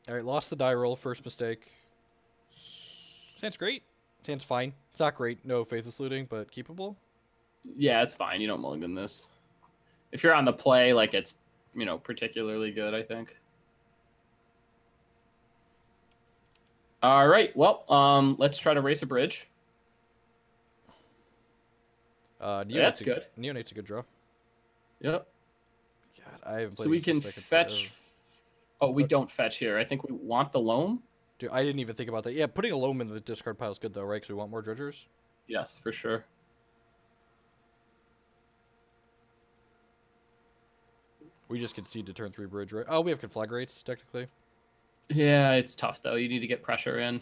All right, lost the die roll. First mistake. Stand's great. Stand's fine. It's not great. No faithless looting, but keepable. Yeah, it's fine. You don't mulligan this. If you're on the play, like it's, you know, particularly good, I think. All right. Well, let's try to race a bridge. That's good. Neonate's a good draw. Yep. God, I haven't played. So we can fetch. Oh, we don't fetch here. I think we want the loam. Dude, I didn't even think about that. Yeah, putting a loam in the discard pile is good though, right? Because we want more dredgers. Yes, for sure. We just concede to turn 3 bridge, right? Oh, we have conflagrates technically. Yeah, it's tough though. You need to get pressure in.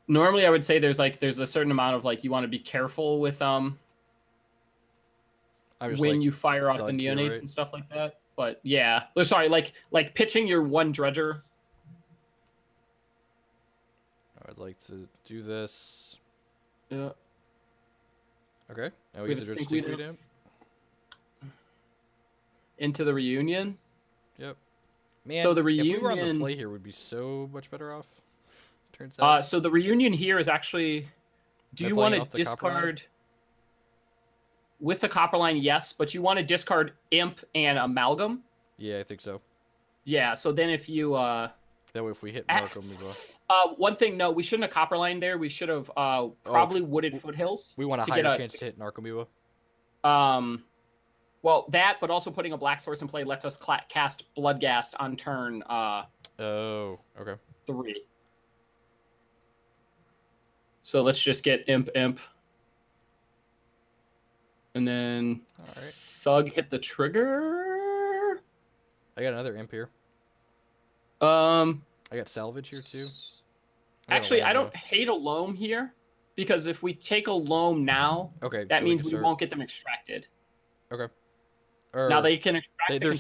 Normally, I would say there's a certain amount of like you want to be careful with when you fire off the neonates and stuff like that. But yeah, sorry, like pitching your one dredger. I'd like to do this. Yeah. Okay. Now we get the dredge imp. Into the reunion. Yep. Man, so the reunion. If we were on the play here, we'd be so much better off. Turns out. So the reunion here is actually. Do you want to discard? With the copper line, yes, but you want to discard imp and amalgam. Yeah, I think so. Yeah. So then if you. That way, if we hit Markham, we go. One thing, no, we shouldn't have copper line there. We should have probably wooded foothills. We want a higher chance to hit Narcomoeba. Well, that, but also putting a black source in play lets us cast Bloodghast on turn. Oh, okay. 3. So let's just get imp, and then Thug hit the trigger. I got another imp here. I got salvage here too. Actually, I don't hate a loam here because if we take a loam now, that means we won't get them extracted. Okay. Now they can extract. There's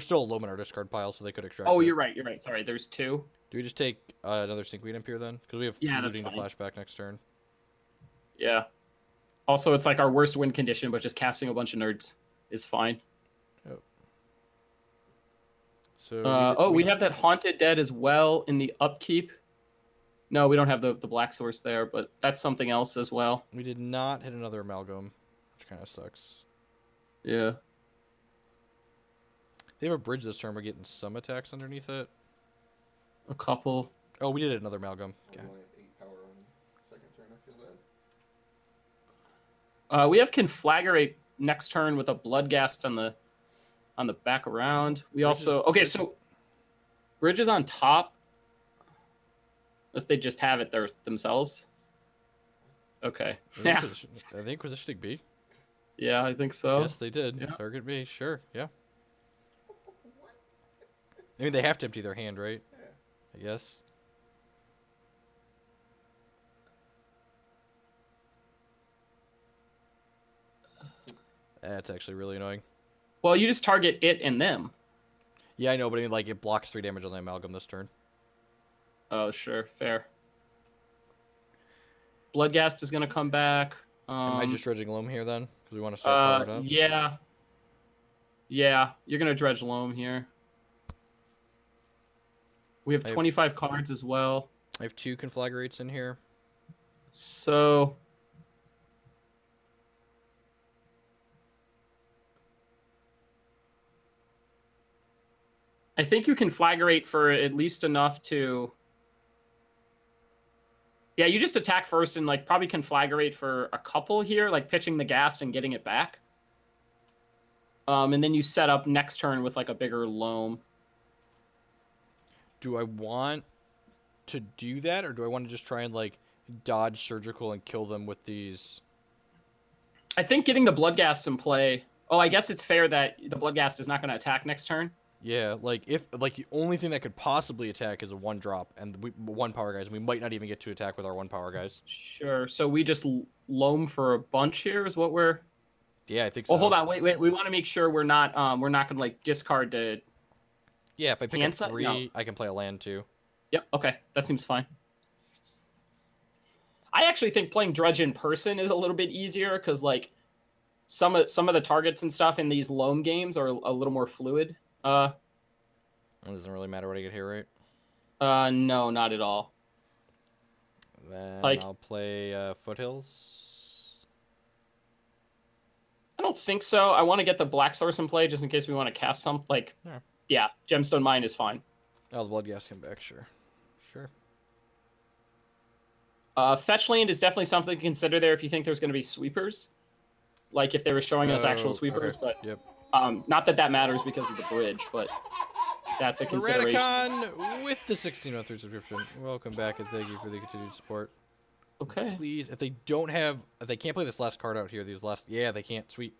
still a loam in our discard pile, so they could extract. Oh, you're right. Sorry, there's 2. Do we just take another Sinkweed imp here then? Because we have looting to flashback next turn. Yeah. Also, it's like our worst win condition, but just casting a bunch of nerds is fine. Yep. So we have that Haunted Dead as well in the upkeep. No, we don't have the black source there, but that's something else as well. We did not hit another amalgam, which kind of sucks. Yeah. They have a bridge this turn. We're getting some attacks underneath it. A couple. Oh, we did another amalgam. Okay. Only 8 power on second turn. I feel bad. We have Conflagrate next turn with a Bloodghast on the back around. We also so bridge is on top. Unless they just have it there themselves. Okay. Yeah. I think positioning B. Yeah, I think so. Yes, they did. Yeah. Target B, sure. Yeah. I mean, they have to empty their hand, right? Yeah. I guess. That's actually really annoying. Well, you just target it and them. Yeah, I know, but I mean, like, it blocks 3 damage on the amalgam this turn. Oh, sure. Fair. Bloodghast is going to come back. Am I just dredging loam here, then? Because we want to start powering up? Yeah. Yeah, you're going to dredge loam here. We have 25 cards as well. I have 2 conflagrates in here. So... I think you can flagrate for at least enough to... Yeah, you just attack first and like probably conflagrate for a couple here, like pitching the ghast and getting it back. And then you set up next turn with like a bigger loam. Do I want to do that, or do I want to just try and like dodge surgical and kill them with these? I think getting the Bloodghast in play. Oh, I guess it's fair that the Bloodghast is not going to attack next turn. Yeah, like if the only thing that could possibly attack is a 1-drop and 1 power guys, and we might not even get to attack with our 1 power guys. Sure. So we just loam for a bunch here is what we're. Yeah, I think so. Oh, hold on, wait. We want to make sure we're not going to like discard the. Yeah, if I pick up 3, I can play a land too. Yep. Okay, that seems fine. I actually think playing Dredge in person is a little bit easier because like some of the targets and stuff in these loam games are a little more fluid. It doesn't really matter what I get here, right? No, not at all. Then Like- I'll play Foothills. I don't think so. I want to get the black source in play just in case we want to cast some. Like, yeah, Gemstone Mine is fine. Oh, the Blood Gas come back, sure. Sure. Fetch land is definitely something to consider there if you think there's going to be sweepers. Like if they were showing us actual sweepers, okay. but Yep. not that matters because of the bridge, but that's a The consideration. Radicon with the 1603 subscription. Welcome back and thank you for the continued support. Okay. Please, if they can't play this last card out here, yeah, they can't. Sweet.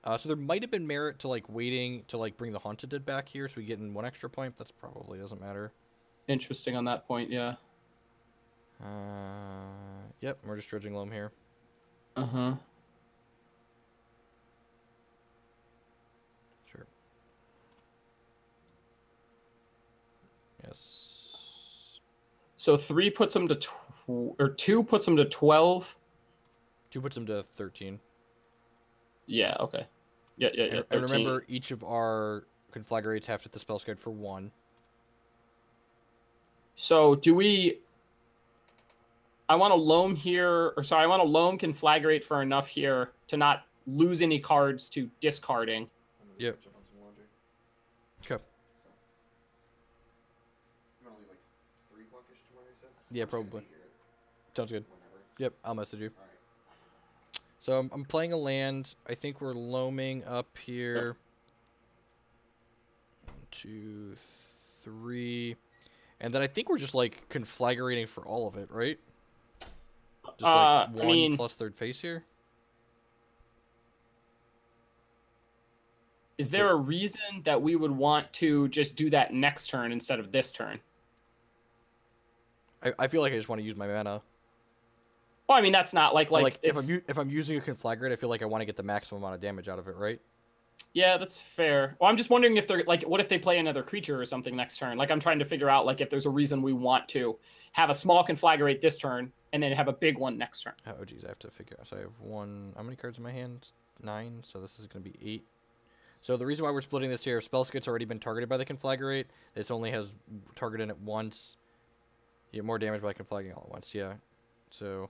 So there might have been merit to like waiting to like bring the Haunted Dead back here, so we get in 1 extra point. That's probably doesn't matter. Interesting on that point, yeah. Yep, we're just dredging loam here. Uh-huh. Sure. Yes. So 3 puts them to 2 puts them to 12. 2 puts them to 13. Yeah, okay. Yeah, And 13. remember, each of our conflagrates have to hit the spell guide for 1. So do we... I want to loam here, or sorry, I want to loam conflagrate for enough here to not lose any cards to discarding. Yep. Jump on some logic. Okay. You want to leave like 3 o'clock-ish tomorrow, you said? Yeah, I'm just gonna probably. be here Sounds good. whenever. Yep, I'll message you. Alright. So I'm playing a land. I think we're loaming up here. 1, 2, 3. And then I think we're just like conflagrating for all of it, right? Just like 1 plus third phase here. Is there a reason that we would want to just do that next turn instead of this turn? I feel like I just want to use my mana. Well, I mean, that's not like if I'm using a conflagrate, I feel like I want to get the maximum amount of damage out of it, right? Yeah, that's fair. Well, I'm just wondering if they're like, what if they play another creature or something next turn? Like, I'm trying to figure out like if there's a reason we want to have a small conflagrate this turn and then have a big one next turn. Oh geez, I have to figure out. So I have 1. How many cards in my hand? 9. So this is going to be 8. So the reason why we're splitting this here, Spellskit's already been targeted by the conflagrate. This only has targeted it once. You get more damage by conflagrating all at once. Yeah. So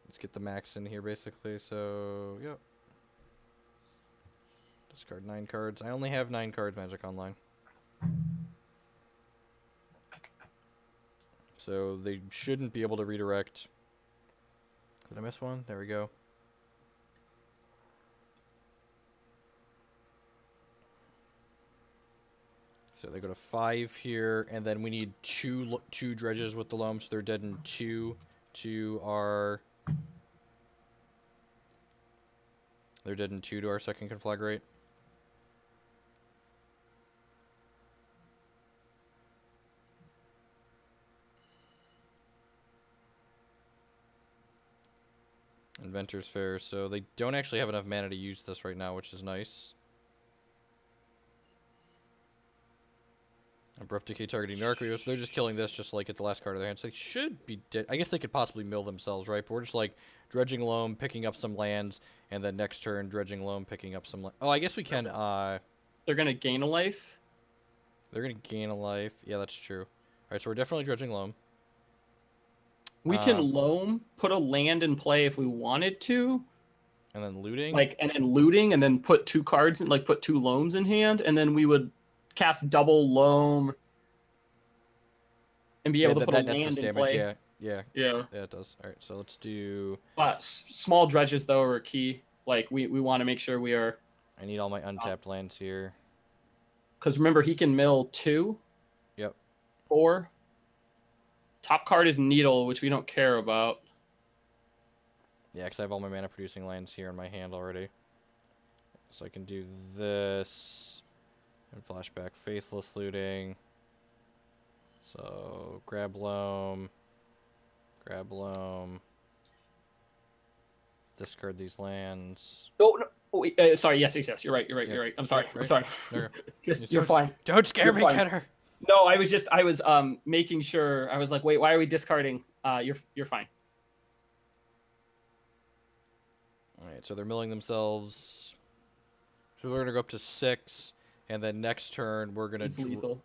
let's get the max in here basically. So yep. Discard 9 cards. I only have 9 cards Magic Online. So they shouldn't be able to redirect. Did I miss one? There we go. So they go to 5 here, and then we need two dredges with the loam, so they're dead in 2. 2 are... They're dead in 2 to our second conflagrate. Inventor's Fair, so they don't actually have enough mana to use this right now, which is nice. Abrupt Decay targeting Narcoos. They're just killing this just like at the last card of their hand. So they should be dead. I guess they could possibly mill themselves, right? But we're just like dredging loam, picking up some lands, and then next turn dredging loam, picking up some Oh, I guess we can They're gonna gain a life. They're gonna gain a life. Yeah, that's true. Alright, so we're definitely dredging loam. We can loam, put a land in play if we wanted to. And then looting. And then looting, and then put 2 cards in, like put 2 loams in hand, and then we would cast double loam and be able to put a land in play. Yeah, it does. All right, so let's do... small dredges, though, are key. Like, we want to make sure we are... I need all my untapped lands here. Because remember, he can mill 2. Yep. 4. Top card is Needle, which we don't care about. Yeah, because I have all my mana-producing lands here in my hand already. So I can do this... And flashback Faithless Looting. So, grab loam. Discard these lands. Oh, no. Oh, wait, sorry, yes, you're right. You're right. I'm sorry. I'm sorry. You're fine. Don't scare me, fine. Kenner. No, I was making sure. I was like, wait, why are we discarding? You're fine. Alright, Alright, so they're milling themselves. So we're gonna go up to 6, and then next turn we're gonna. It's lethal.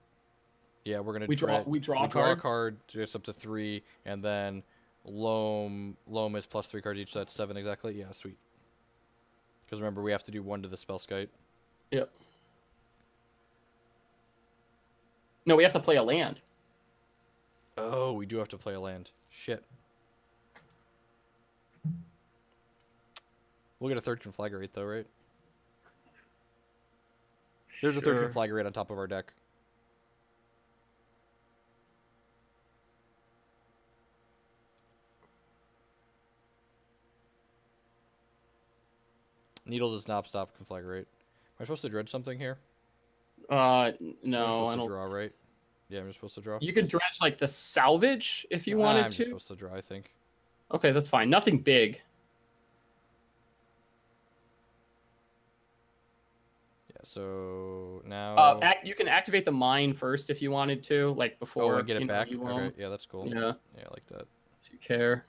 Yeah, we're gonna. We draw a a card. It's up to 3, and then loam is plus 3 cards each. So that's 7 exactly. Yeah, sweet. Because remember, we have to do 1 to the spell skite. Yep. No, we have to play a land. Oh, we do have to play a land. Shit. We'll get a 3rd Conflagrate though, right? There's a 3rd Conflagrate on top of our deck. Needle does not stop Conflagrate. Am I supposed to dredge something here? No, I'm I supposed don't. to draw, right? Yeah, I'm just supposed to draw. You could dredge like the salvage if you wanted I'm to. just supposed to draw, I think. Okay, that's fine. Nothing big. Yeah, so now... You can activate the mine first if you wanted to, like before. Oh, and get it back? You Okay, yeah, that's cool. Yeah. Yeah, I like that. If you care.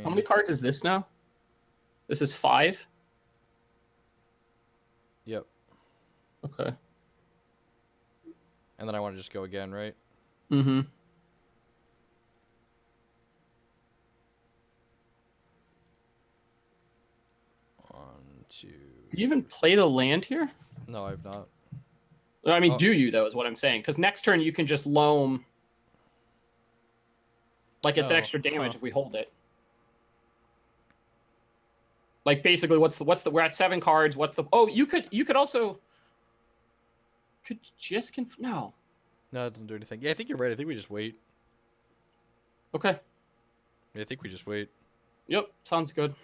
How many cards is this now? This is 5? Yep. Okay. And then I want to just go again, right? Mm-hmm. One, two... You even play the land here? No, I've not. I mean, do you, though, is what I'm saying. Because next turn you can just loam. Like, it's extra damage if we hold it. Like, basically, we're at 7 cards. Oh, you could also... Could just no. No, it doesn't do anything. Yeah, I think you're right. I think we just wait. Okay. Yeah, I think we just wait. Yep, sounds good.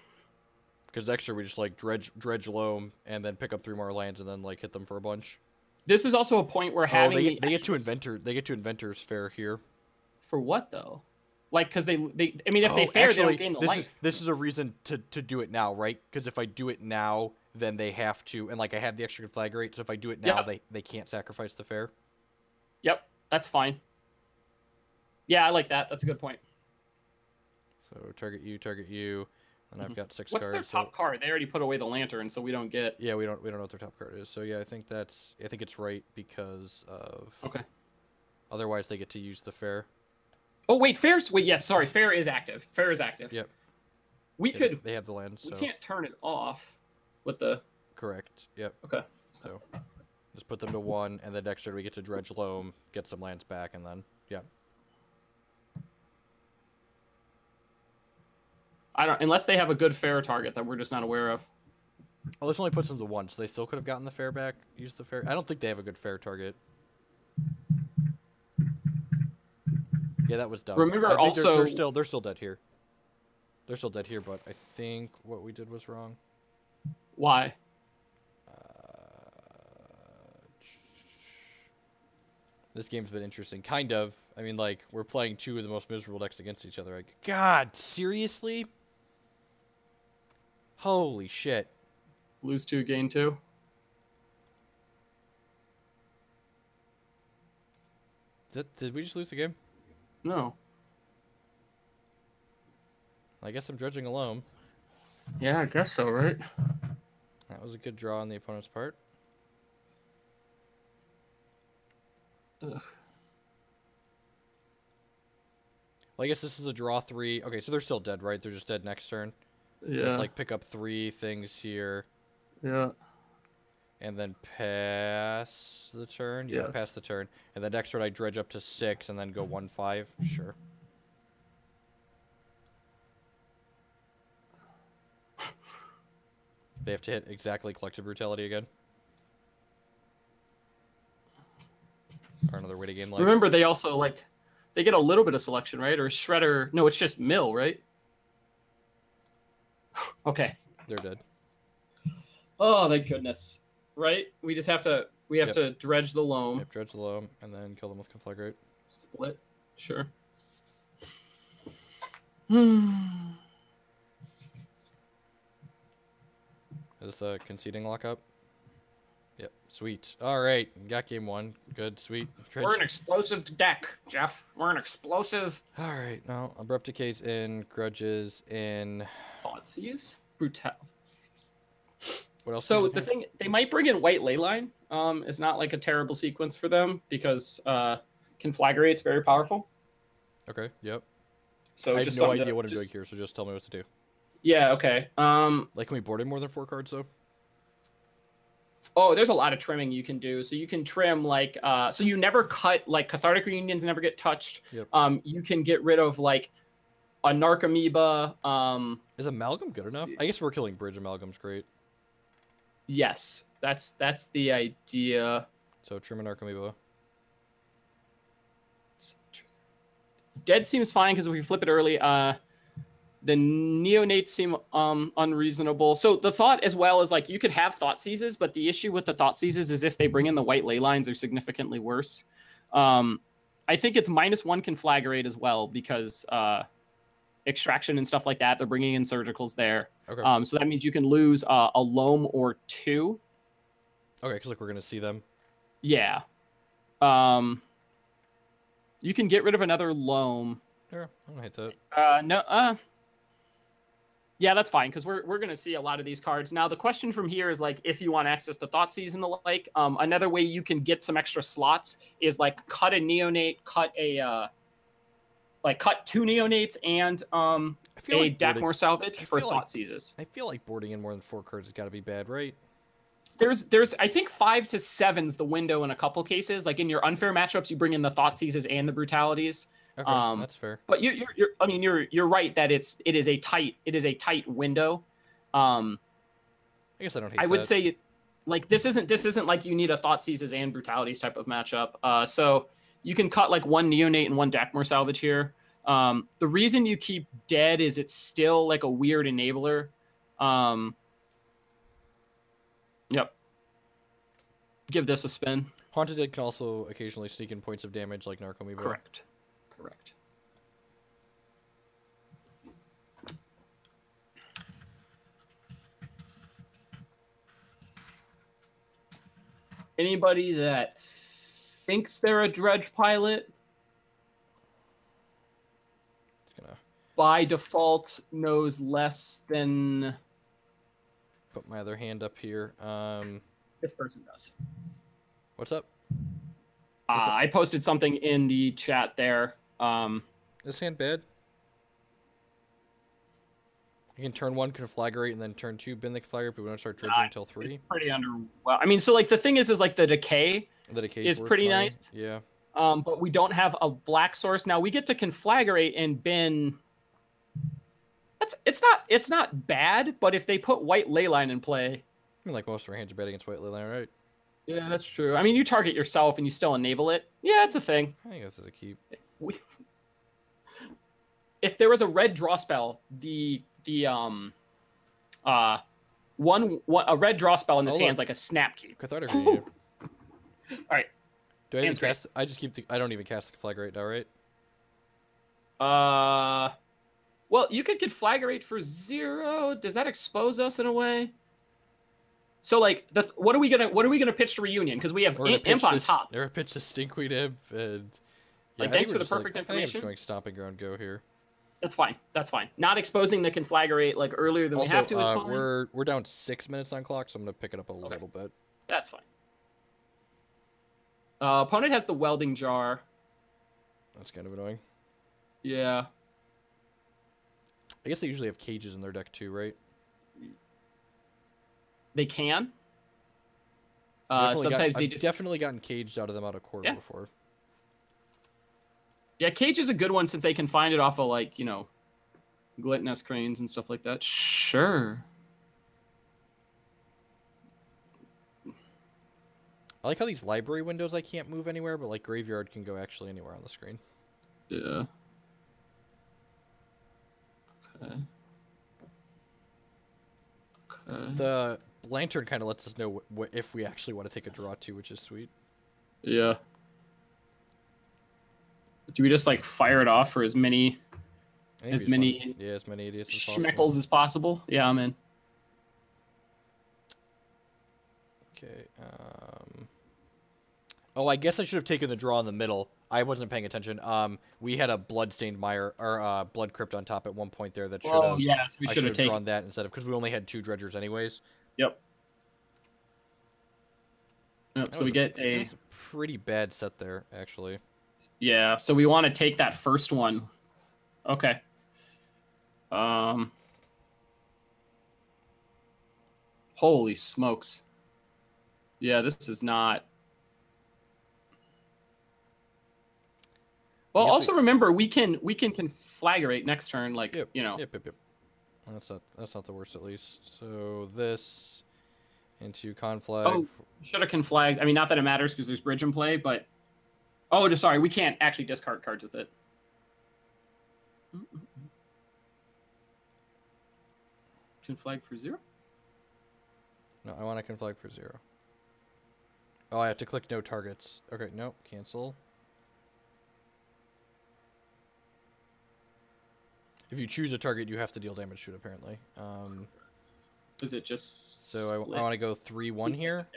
Because next year we just, like, dredge loam, and then pick up 3 more lands, and then, like, hit them for a bunch. This is also a point where having they get to Inventor's Fair here. For what, though? Like, because I mean, if they fair, they don't gain the life. This is a reason to do it now, right? Because if I do it now, then they have to, and like I have the extra Conflagrate, so if I do it now, they can't sacrifice the fair. Yep, that's fine. Yeah, I like that. That's a good point. So target you, and I've got 6 What's cards. What's their top card? They already put away the lantern, so we don't get. Yeah, we don't know what their top card is. So yeah, I think it's right because of. Okay. Otherwise, they get to use the fair. Oh wait, fair's yes. Sorry, fair is active. Fair is active. Yep. They have the land. So. We can't turn it off with the. Correct. Yep. Okay. So, just put them to 1, and then next turn we get to dredge loam, get some lands back, and then yeah. I don't unless they have a good fair target that we're just not aware of. Oh, this only puts them to 1, so they still could have gotten the fair back. Used the fair. I don't think they have a good fair target. Yeah, that was dumb. Remember, I think also they're still dead here. They're still dead here, but I think what we did was wrong. Why? This game's been interesting, kind of. I mean, like we're playing 2 of the most miserable decks against each other. Like, God, seriously? Holy shit! Lose 2, gain 2. Did we just lose the game? No. I guess I'm dredging a loam. Yeah, I guess so, right? That was a good draw on the opponent's part. Ugh. Well, I guess this is a draw 3. Okay, so they're still dead, right? They're just dead next turn. Yeah. So it's like pick up 3 things here. Yeah. And then pass the turn. Yeah, pass the turn. And then next turn I dredge up to 6 and then go 1/5. Sure. They have to hit exactly Collective Brutality again. Or another way to gain life. Remember, they also, they get a little bit of selection, right? Or Shredder... No, it's just mill, right? Okay. They're dead. Oh, thank goodness. Right? We just have to... We have to dredge the loam. Yep, dredge the loam, and then kill them with Conflagrate. Split. Sure. Is this a conceding lockup? Yep, sweet. All right, got game 1. Good, sweet. Dredge. We're an explosive deck, Jeff. We're an explosive. All right, now Abrupt Decays in, Grudges in. Thoughtseize? Brutal. What else? So the thing, they might bring in White Leyline. It's not like a terrible sequence for them because Conflagrate's very powerful. Okay, yep. So I have just no something idea to- what I'm just- doing here, so just tell me what to do. Yeah, okay. Like, can we board in more than 4 cards, though? Oh, there's a lot of trimming you can do. So you can trim like so you never cut like Cathartic Reunions never get touched. Yep. You can get rid of like a Narcomoeba. Is Amalgam good enough? I guess if we're killing Bridge, Amalgam's great. Yes, that's the idea. So trim an Archimedes. Dead seems fine because if we flip it early, the neonates seem unreasonable. So the thought as well is like you could have thought seizes, but the issue with the thought seizes is if they bring in the white ley lines, they're significantly worse. I think it's -1 Conflagrate as well because extraction and stuff like that. They're bringing in surgicals there. Okay. So that means you can lose a loam or 2. Okay, because like we're gonna see them. Yeah. You can get rid of another loam. Sure, I don't hate that. No. Yeah, that's fine because we're gonna see a lot of these cards. Now the question from here is like if you want access to Thoughtseize and the like. Another way you can get some extra slots is like cut a neonate, cut 2 neonates and I feel a like boarding- Dakmor salvage I for feel like- Thoughtseizes. I feel like boarding in more than 4 cards has got to be bad, right? There's I think 5 to 7's the window in a couple cases. Like in your unfair matchups, you bring in the Thoughtseizes and the brutalities. Okay, that's fair. But you're right that it is a tight window. I guess I don't hate I would that. say like this isn't like you need a Thoughtseizes and brutalities type of matchup. So you can cut like 1 neonate and 1 Dakmor salvage here. The reason you keep dead is it's still like a weird enabler. Yep. Give this a spin. Haunted Dead can also occasionally sneak in points of damage like Narcomoeba. Correct. Anybody that thinks they're a Dredge pilot Gonna by default knows less than put my other hand up here. this person does. What's up? I posted something in the chat there. This hand bad? You can turn 1 Conflagrate and then turn 2 bin the Conflagrate, but we don't start dredging until 3. It's pretty well. I mean, so like the thing is like the decay The decay is worth pretty money. nice. Yeah. But we don't have a black source. Now we get to Conflagrate and bin. It's not bad, but if they put white leyline in play. I mean, like most of our hands are bad against White Leyline, right? Yeah, that's true. I mean, you target yourself and you still enable it. Yeah, it's a thing. I think this is a keep. If there was a red draw spell, a red draw spell in this Oh, hand's look. like a snap keep. Cathartic Reunion. All right. Do I even Hand's great. cast? I just keep. I don't even cast the Conflagrate now, right? Well, you could get Conflagrate for 0. Does that expose us in a way? So like, what are we gonna pitch to Reunion? Because we have We're gonna Imp pitch on this. top. We're gonna pitch the Stinkweed Imp, and Like, I think thanks we're for the just, like- perfect I think I'm just information. going stomping ground go here. That's fine. That's fine. Not exposing the Conflagrate like earlier than Also, we have to is fine. we're down 6 minutes on clock, so I'm gonna pick it up a little bit. That's fine. Opponent has the welding jar. That's kind of annoying. Yeah. I guess they usually have cages in their deck too, right? They can. Definitely Sometimes they I've just definitely gotten caged out of them out of quarter Yeah. before. Yeah, Cage is a good one since they can find it off of like, Glitness cranes and stuff like that. Sure. I like how these library windows I can't move anywhere, but like graveyard can go actually anywhere on the screen. Yeah. Okay. The lantern kind of lets us know if we actually want to take a draw too, which is sweet. Yeah. Do we just like fire it off for as many I think As we just many want- yeah, as many idiots as possible. schmeckles as possible? Yeah, I'm in. Okay. Oh, I guess I should have taken the draw in the middle. I wasn't paying attention. We had a bloodstained mire or blood crypt on top at one point there that should have. Oh yes, we I should have taken drawn that instead of because we only had 2 dredgers anyways. Yep. Yep. So we get That was a pretty bad set there, actually. Yeah. So we want to take that first one. Okay. Holy smokes. Yeah, this is not. Well, also remember we can conflagrate next turn, like you know. Yep. That's not the worst at least. So this into conflag. Oh, should have conflagged. I mean, not that it matters because there's bridge in play, but sorry, we can't actually discard cards with it. Conflag for 0. No, I want to conflag for 0. Oh, I have to click no targets. Okay, nope, cancel. If you choose a target, you have to deal damage to it, apparently. Is it just... So I want to go 3-1 here.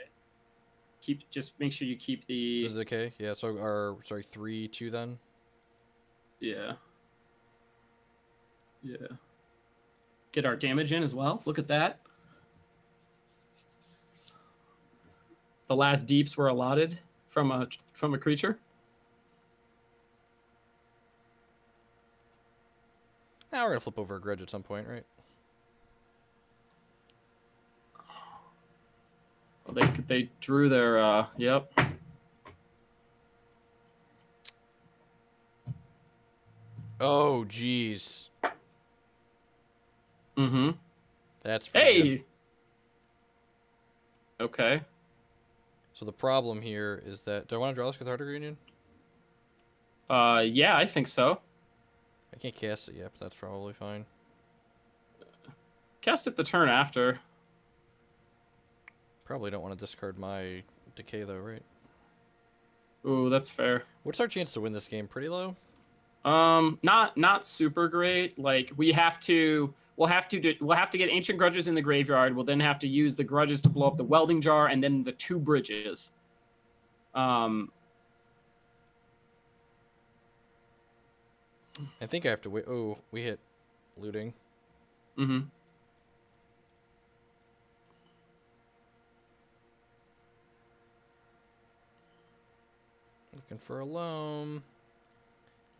Just make sure you keep the... So okay, yeah, so, sorry, 3-2 then? Yeah. Yeah. Get our damage in as well. Look at that. The last deeps were allotted from a creature. Now we're gonna flip over a grudge at some point, right? Well, they drew their yep. Oh jeez. Mm-hmm. That's pretty good. Hey. Okay. So the problem here is that do I want to draw this Cathartic Reunion? Yeah, I think so. I can't cast it yet, but that's probably fine. Cast it the turn after. Probably don't want to discard my decay though, right? Ooh, that's fair. What's our chance to win this game? Pretty low? Not super great. Like we'll have to get ancient grudges in the graveyard. We'll then have to use the grudges to blow up the welding jar and then the 2 bridges. I think I have to wait. Oh, we hit looting. Mm-hmm. Looking for a loam.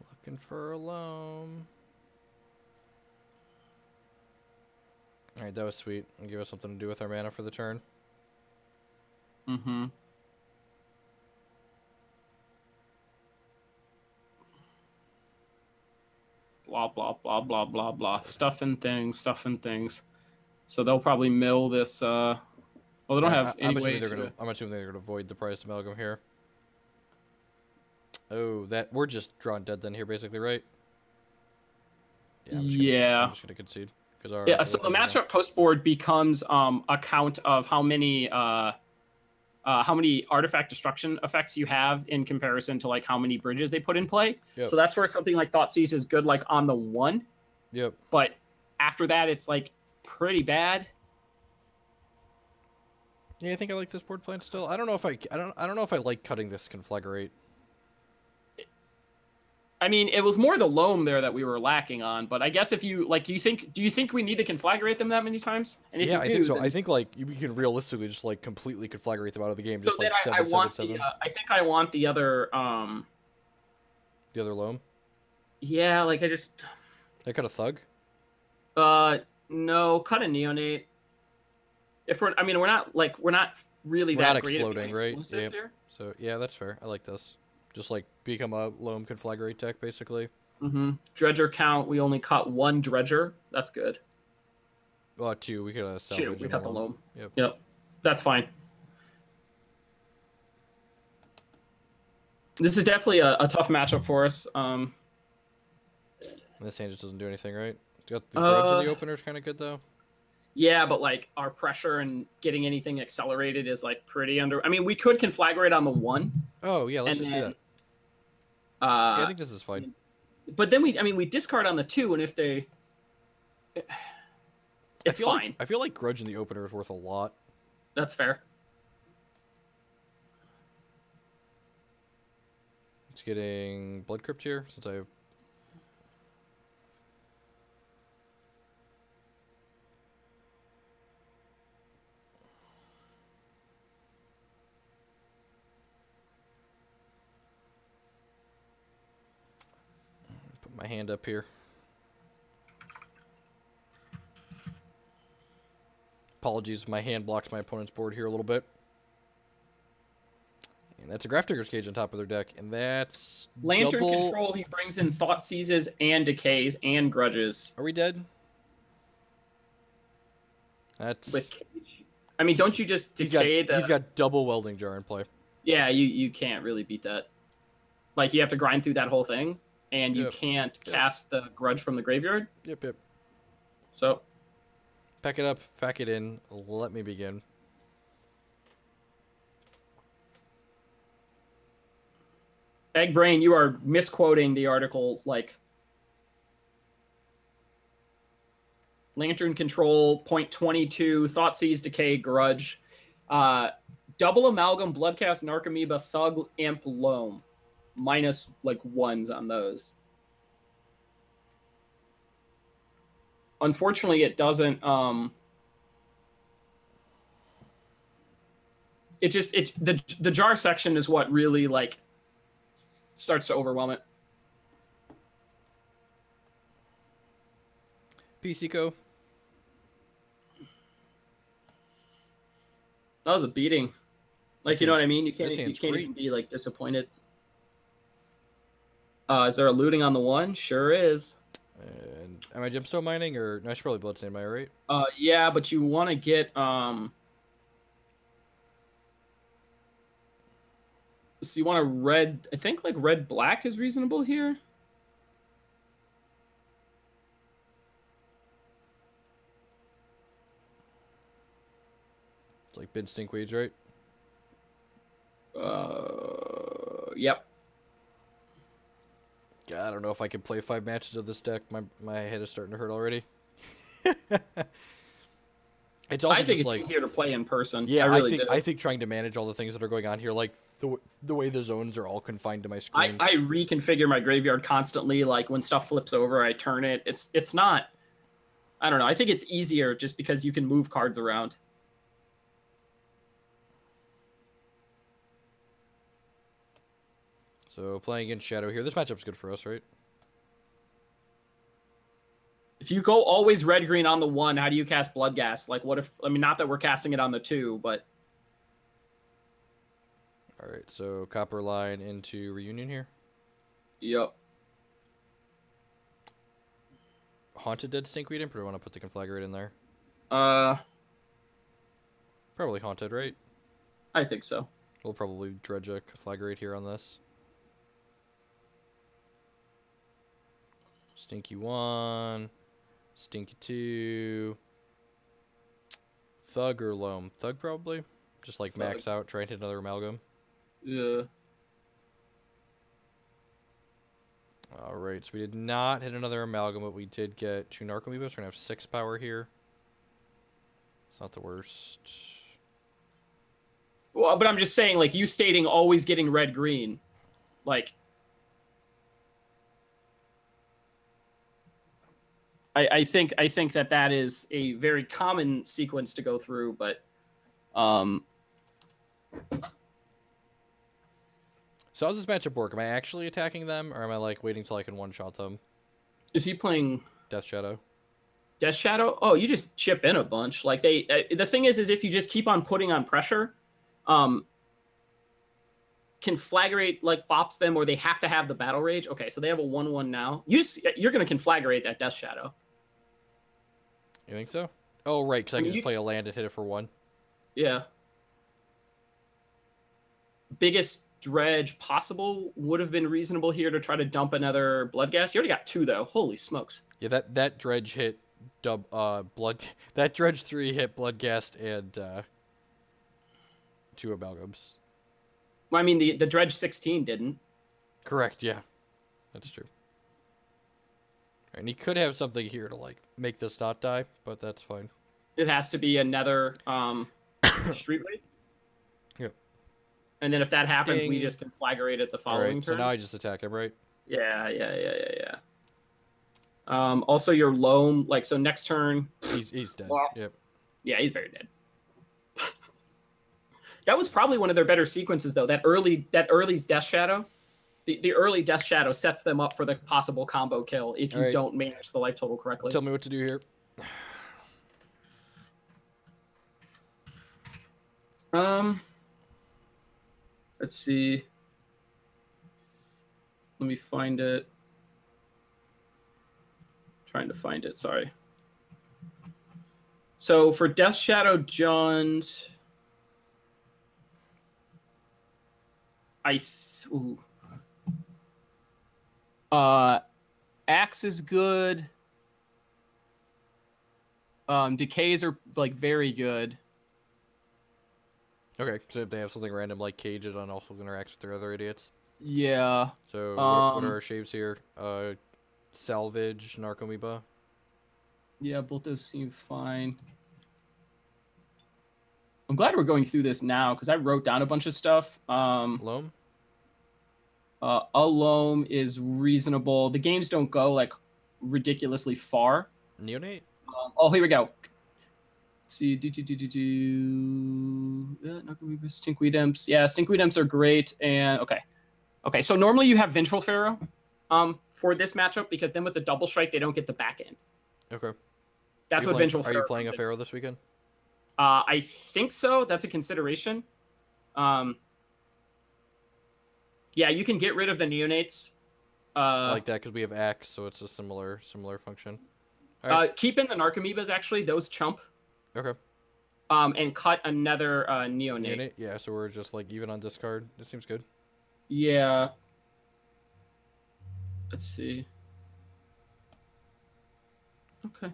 Looking for a loam. Alright, that was sweet. And give us something to do with our mana for the turn. Mm-hmm. Blah, blah, blah, blah, blah, blah. Stuff and things. So they'll probably mill this, well, they don't have any way to... I'm assuming they're gonna void the price amalgam here. Oh, we're just drawn dead then here, basically, right? Yeah. I'm just gonna concede. So the matchup post board becomes a count of how many artifact destruction effects you have in comparison to like how many bridges they put in play. Yep. So that's where something like Thoughtseize is good, like on the 1. Yep. But after that, it's like pretty bad. Yeah, I think I like this board plan still. I don't know if I don't know if I like cutting this conflagrate. I mean, it was more the loam there that we were lacking on, but I guess if you like, do you think we need to conflagrate them that many times? And if yeah, you do, I think so. then... I think like we can realistically just like completely conflagrate them out of the game. Just so like then 7/7/7. I think I want the other The other loam. Yeah, like I cut a thug. No, cut a neonate. We're not really that great at exploding, right? Yeah. Here. So yeah, that's fair. I like this. Just like become a loam conflagrate deck, basically. Mm-hmm. Dredger count. We only cut 1 dredger. That's good. 2. We could salvage 2. We cut the loam. Yep. That's fine. This is definitely a tough matchup for us. This hand just doesn't do anything, right? Got the grudge of the opener is kind of good though. Yeah, but like our pressure and getting anything accelerated is like pretty under. I mean, we could conflagrate on the 1. Oh yeah, let's just do that. Yeah, I think this is fine. But then we discard on the 2, and if they, it's fine. I feel like grudge in the opener is worth a lot. That's fair. Just getting Blood Crypt here, since I have... Put my hand up here. Apologies, my hand blocks my opponent's board here a little bit. And that's a Grafdigger's Cage on top of their deck, and that's Lantern double... control, he brings in Thought Seizes and Decays and Grudges. Are we dead? That's... With Cage? I mean, don't you just decay He's got double Welding Jar in play. Yeah, you can't really beat that. Like, you have to grind through that whole thing, and you can't cast the Grudge from the graveyard. Yep. So... Pack it up, pack it in, let me begin. Egg Brain, you are misquoting the article, like... Lantern Control, .22, Thoughtseize, Decay, Grudge. Double Amalgam, Bloodcast, Narcomoeba, Thug, Imp, Loam. Minus, like, ones on those. Unfortunately, it doesn't, the jar section is what really, like, starts to overwhelm it. PCco. That was a beating. Like, you know what I mean? You can't great. even be, like, disappointed. Is there a looting on the one? Sure is. And am I gemstone mining, or no? I should probably bloodstain mine, right? Yeah, but you want to get So you want a red. I think like red black is reasonable here. It's like bin stinkweeds, right? Yep. God, I don't know if I can play 5 matches of this deck. My head is starting to hurt already. It's also I think just it's like, easier to play in person. yeah, really I think trying to manage all the things that are going on here, like the way the zones are all confined to my screen. I reconfigure my graveyard constantly. Like when stuff flips over, I turn it. It's not. I don't know. I think it's easier just because you can move cards around. So playing against Shadow here. This matchup's good for us, right? If you go always red-green on the 1, how do you cast Bloodghast? Like, what if... I mean, not that we're casting it on the 2, but... Alright, so Copper Line into Reunion here. Yep. Haunted Dead Stinkweed Imp, or do I want to put the Conflagrate in there? Probably Haunted, right? I think so. We'll probably dredge a Conflagrate here on this. Stinky 1. Stinky 2. Thug or Loam? Thug, probably. Just like Thug. max out, try and hit another Amalgam. Yeah. Alright, so we did not hit another Amalgam, but we did get 2 Narcomoebas. We're going to have 6 power here. It's not the worst. Well, but I'm just saying, like, you stating always getting red-green. Like... I think that is a very common sequence to go through, but So how's this matchup work? Am I actually attacking them, or am I like waiting till I can one-shot them? Is he playing Death Shadow? Death Shadow? Oh, you just chip in a bunch. Like the thing is if you just keep on putting on pressure, Conflagrate like bops them, or they have to have the Battle Rage. Okay, so they have a 1/1 now. You're gonna Conflagrate that Death Shadow. You think so? Oh, right, because I can just play a land and hit it for 1. Yeah. Biggest dredge possible would have been reasonable here to try to dump another Bloodghast. You already got 2 though. Holy smokes. Yeah, that dredge hit that dredge 3 hit Bloodghast and 2 Amalgams. Well, I mean the dredge 16 didn't. Correct, yeah. That's true. And he could have something here to like make this not die, but that's fine. It has to be another Street Raid. Yep. And then if that happens, we Ding. just conflagrate it the All following right, turn. so now I just attack him, right? Yeah. Also, your loam, like, so next turn. He's dead. Well, Yep. Yeah, he's very dead. That was probably one of their better sequences, though. That early Death Shadow. The early Death Shadow sets them up for the possible combo kill if you don't manage the life total correctly. Tell me what to do here. Let's see. Let me find it. Trying to find it, sorry. So for Death Shadow Jund, Axe is good. Decays are like very good. Okay, so if they have something random like Cage it on also interacts with their other idiots. Yeah. So what are our shaves here? Salvage, Narcomoeba. Yeah, both those seem fine. I'm glad we're going through this now because I wrote down a bunch of stuff. Loam? A loam is reasonable. The games don't go like ridiculously far. Neonate? Oh, here we go. Let's see. Stinkweed Imps. Yeah, Stinkweed Imps are great. And okay. So normally you have Vengeful Pharaoh for this matchup because then with the double strike they don't get the back end. Okay. That's what Vengeful Pharaoh. Are you playing a Pharaoh this weekend? I think so. That's a consideration. Yeah, you can get rid of the neonates. I like that because we have Axe, so it's a similar function. Keep in the Narcomoebas, actually. Those chump. Okay. And cut another neonate. Yeah, so we're just like even on discard. It seems good. Yeah. Let's see. Okay.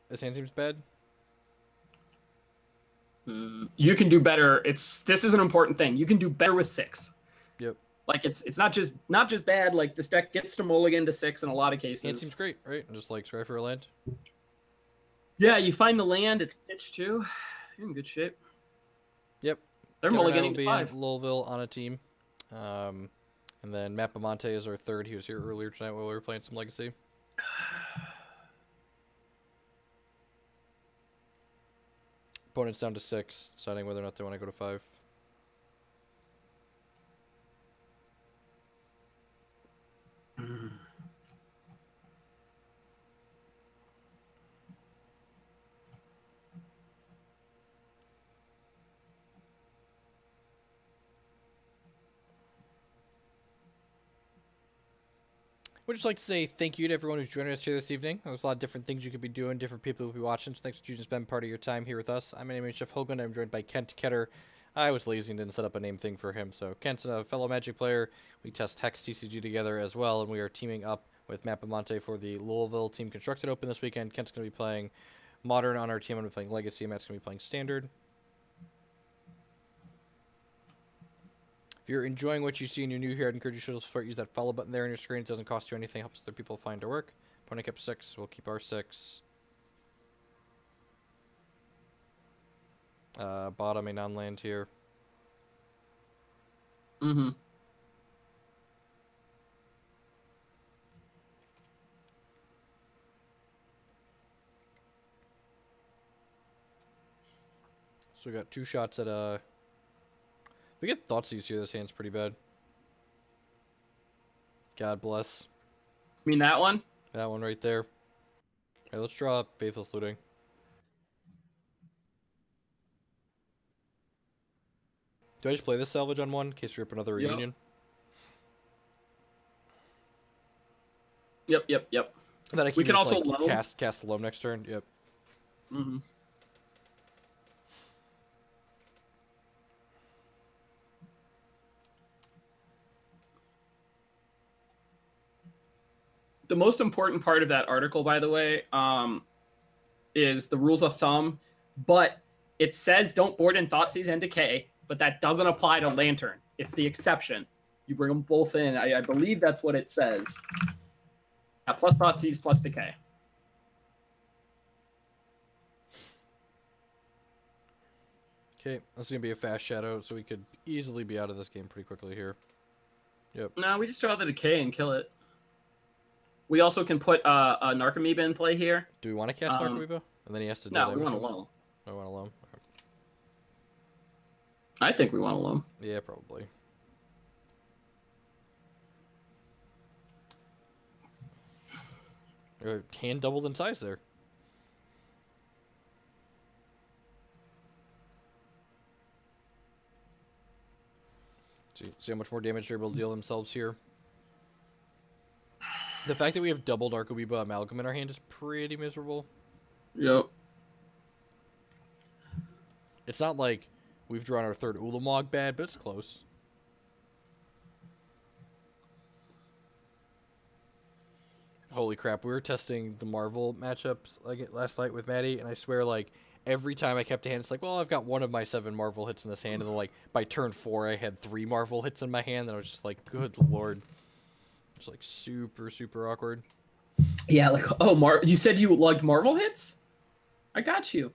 This hand seems bad. You can do better. This is an important thing. You can do better with 6. Yep. Like it's not just bad. Like this deck gets to mulligan to 6 in a lot of cases. It seems great, right? And just like try for a land. Yeah, you find the land. It's pitched too. You're in good shape. Yep. They're mulliganing to 5. In Louisville on a team. And then Matt Bamonte is our third. He was here earlier tonight while we were playing some Legacy. Opponent's down to 6, deciding whether or not they want to go to 5. We'd just like to say thank you to everyone who's joining us here this evening. There's a lot of different things you could be doing, different people who will be watching, so thanks for choosing to spend part of your time here with us. My name is Jeff Hogan. I'm joined by Kent Ketter. I was lazy and didn't set up a name thing for him, so Kent's a fellow Magic player. We test Hex TCG together as well, and we are teaming up with Matt Bamonte for the Louisville Team Constructed Open this weekend. Kent's going to be playing Modern on our team. I'm going to be playing Legacy. Matt's going to be playing Standard. If you're enjoying what you see and you're new here, I'd encourage you to support. Use that follow button there on your screen. It doesn't cost you anything. Helps other people find our work. Opponent kept 6. We'll keep our 6. Bottom a non-land here. Mm-hmm. So we got 2 shots at we get Thoughtseize here. This hand's pretty bad. God bless. You mean that one? That one right there. Okay, let's draw Faithless Looting. Do I just play this salvage on one in case we rip another reunion? Yep. Then I can We can just, also like, loam. cast the loam next turn. Yep. Mm-hmm. The most important part of that article, by the way, is the rules of thumb. But it says don't board in Thoughtseize and Decay, but that doesn't apply to Lantern. It's the exception. You bring them both in. I believe that's what it says. Yeah, plus Thoughtseize, plus Decay. Okay, this is gonna be a fast shadow, so we could easily be out of this game pretty quickly here. Yep. No, we just draw the Decay and kill it. We also can put a Narcomoeba in play here. Do we want to cast Narcomoeba? And then he has to. No, we want a Loam. I want a Loam. I think we want a Loam. Yeah, probably. Hand doubled in size there. See how much more damage they're able to deal themselves here. The fact that we have double Narcomoeba Amalgam in our hand is pretty miserable. Yep. It's not like we've drawn our third Ulamog bad, but it's close. Holy crap, we were testing the Marvel matchups like last night with Maddie, and I swear, like, every time I kept a hand, it's like, well, I've got one of my 7 Marvel hits in this hand, and then, like, by turn 4, I had 3 Marvel hits in my hand, and I was just like, good lord. It's, like, super, super awkward. Yeah, like, oh, you said you lugged Marvel hits? I got you.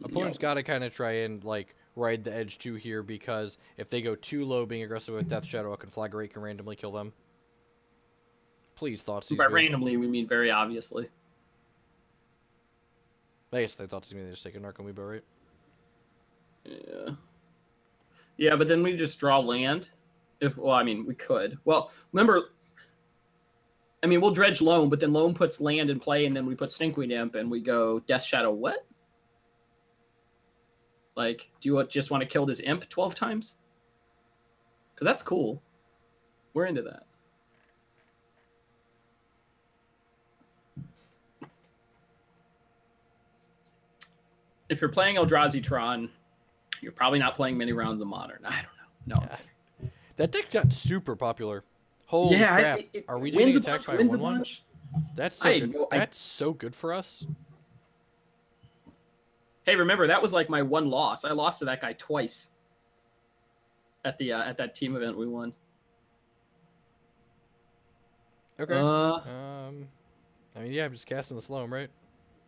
Opponent's got to kind of try and, like, ride the edge too here, because if they go too low being aggressive with Death Shadow, a Conflagrate can randomly kill them. Please, Thoughtseize. By randomly, we mean very obviously. I guess they Thoughtseize mean they just take a Narcomoeba, right? Yeah. Yeah, but then we just draw land. Well, I mean, we could. Well, remember, I mean, we'll Dredge Loam, but then Loam puts land in play, and then we put Stinkweed Imp, and we go Death Shadow what? Like, do you just want to kill this Imp 12 times? Because that's cool. We're into that. If you're playing Eldrazi Tron, you're probably not playing many rounds of Modern. I don't know. No. Yeah. That deck got super popular. Holy crap. Are we getting attacked by a 1/1? That's so good. That's so good for us. Hey, remember, that was like my one loss. I lost to that guy twice at the at that team event we won. Okay. I mean, yeah, I'm just casting the Sloam, right?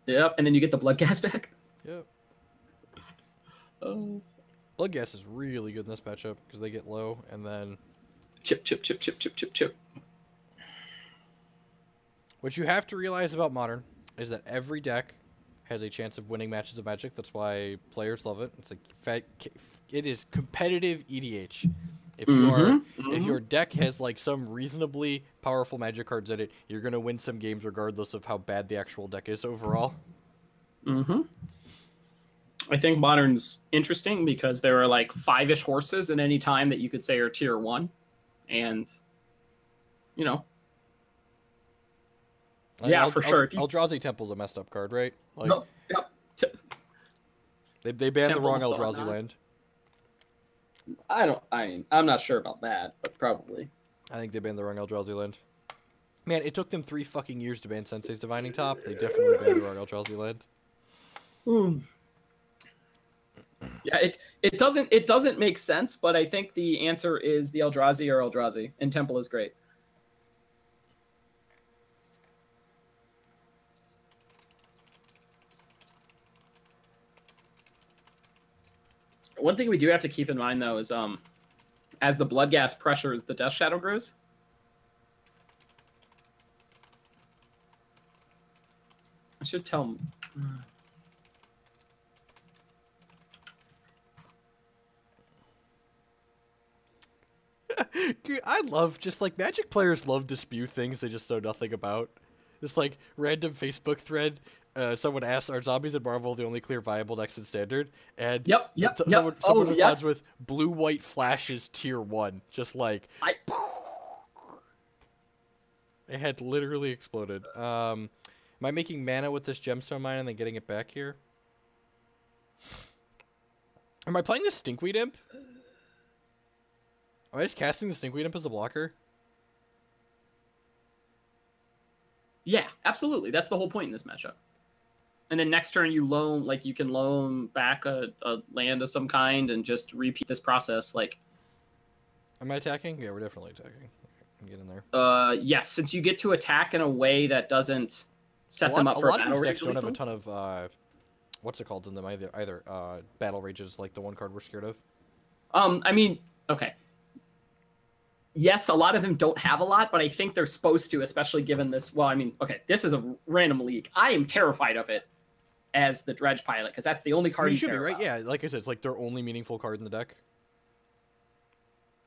Yep, and then you get the blood gas back. Yep. Oh. Blood gas is really good in this matchup because they get low and then chip, chip, chip, chip, chip, chip, chip. What you have to realize about Modern is that every deck has a chance of winning matches of Magic. That's why players love it. It's like it is competitive EDH. If you if your deck has like some reasonably powerful Magic cards in it, you're gonna win some games regardless of how bad the actual deck is overall. I think Modern's interesting because there are like 5-ish horses at any time that you could say are tier 1, and you know. Yeah, for sure. Eldrazi Temple's a messed up card, right? Like, no, yep. They banned the wrong Eldrazi land. I'm not sure about that, but probably. I think they banned the wrong Eldrazi land. Man, it took them 3 fucking years to ban Sensei's Divining Top. They definitely banned the wrong Eldrazi land. Yeah, it doesn't make sense, but I think the answer is the Eldrazi or Eldrazi, and Temple is great. One thing we do have to keep in mind, though, is as the blood gas pressures, the Death Shadow grows. I should tell him. I love just like Magic players love to spew things they just know nothing about. This like random Facebook thread. Someone asked, "Are zombies in Marvel the only clear viable decks in Standard?" And someone responds with blue-white flashes tier 1, just like it had literally exploded. Am I making mana with this gemstone mine and then getting it back here? Am I playing the Stinkweed Imp? Am I just casting the Stinkweed Imp as a blocker? Yeah, absolutely. That's the whole point in this matchup. And then next turn you loan, like you can loan back a land of some kind and just repeat this process. Like, am I attacking? Yeah, we're definitely attacking. Get in there. yes, since you get to attack in a way that doesn't set them up for a lot battle of these rage. decks don't have a ton of what's it called in them either. Battle rages, like the one card we're scared of. I mean, okay. Yes, a lot of them don't have a lot, but I think they're supposed to, especially given this. Well, I mean, okay, this is a random league. I am terrified of it as the Dredge pilot because that's the only card You you should be, care right? about. Yeah, like I said, it's like their only meaningful card in the deck.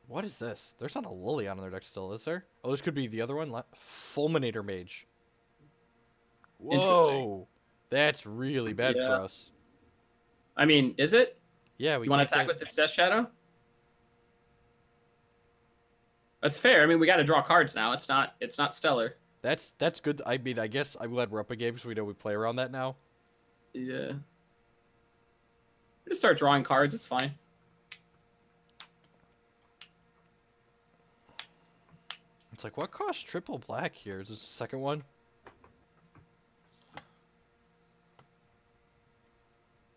What is this? There's not a Lilion in their deck still, is there? Oh, this could be the other one. Fulminator Mage. Whoa, that's really bad for us. I mean, is it? Yeah, we want to attack with this Death Shadow? That's fair. I mean, we got to draw cards now. It's not stellar. That's good. I mean, I guess I'm glad we're up a game so we know we play around that now. Yeah. Just start drawing cards. It's fine. It's like, what costs triple black here? Is this the second one?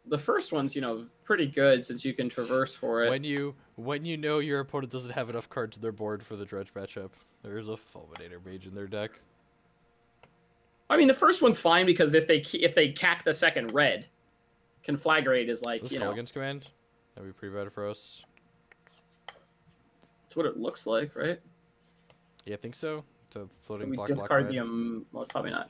The first one's, you know, pretty good since you can traverse for it. When you know your opponent doesn't have enough cards in their board for the Dredge matchup, there's a Fulminator Mage in their deck. I mean, the first one's fine because if they cack the second red, Conflagrate is like, This you know. Culligan's command? That'd be pretty bad for us. That's what it looks like, right? Yeah, I think so. To floating So we block discard red. the well, it's probably not.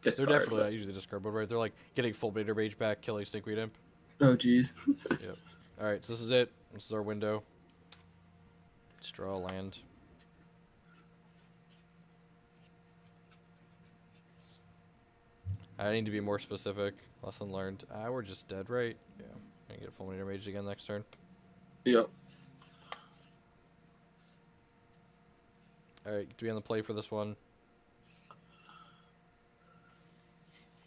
They're definitely not usually discard board, right? They're like getting Fulminator Mage back, killing Stinkweed Imp. Oh, jeez. Yep. Alright, so this is it. This is our window. Let's draw a land. I need to be more specific. Lesson learned. We're just dead, right? Yeah. Gonna get Fulminator Mage again next turn. Yep. Alright, to be on the play for this one.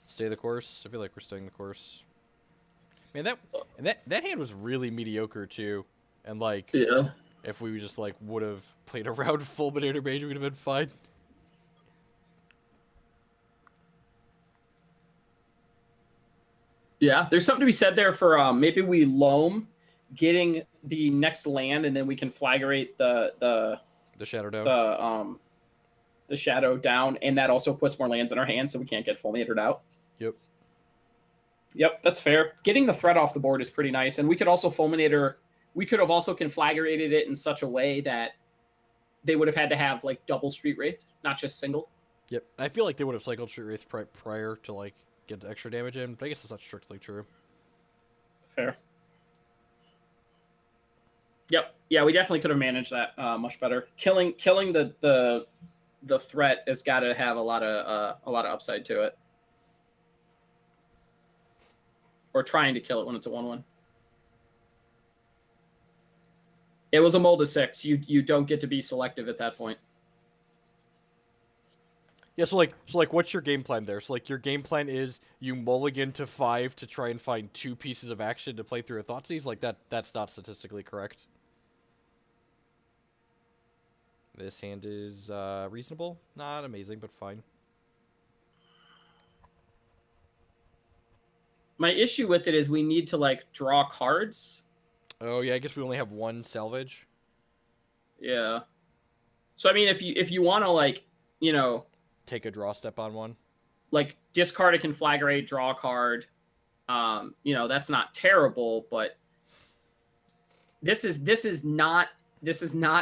Stay the course. I feel like we're staying the course. Man, that hand was really mediocre too. And like, Yeah. if we just like would have played around Fulminator Mage, we'd have been fine. Yeah, there's something to be said there for maybe we loam getting the next land and then we can flagrate the Shadow down. The shadow down, and that also puts more lands in our hands so we can't get fulminated out. Yep. Yep, that's fair. Getting the threat off the board is pretty nice, and we could also fulminator. We could have also conflagrated it in such a way that they would have had to have like double Street Wraith, not just single. Yep. I feel like they would have cycled Street Wraith prior to like get the extra damage in, but I guess that's not strictly true. Fair. Yep. Yeah, we definitely could have managed that much better. Killing the threat has got to have a lot of upside to it. Or trying to kill it when it's a 1/1. It was a mold of 6. You don't get to be selective at that point. Yeah, so like what's your game plan there? So like your game plan is you mulligan to 5 to try and find 2 pieces of action to play through a Thoughtseize? Like that's not statistically correct. This hand is reasonable. Not amazing, but fine. My issue with it is we need to like draw cards. Oh yeah, I guess we only have 1 salvage. Yeah. So I mean, if you want to like, you know, take a draw step on 1. Like discard a conflagrate, draw a card. You know, that's not terrible, but this is not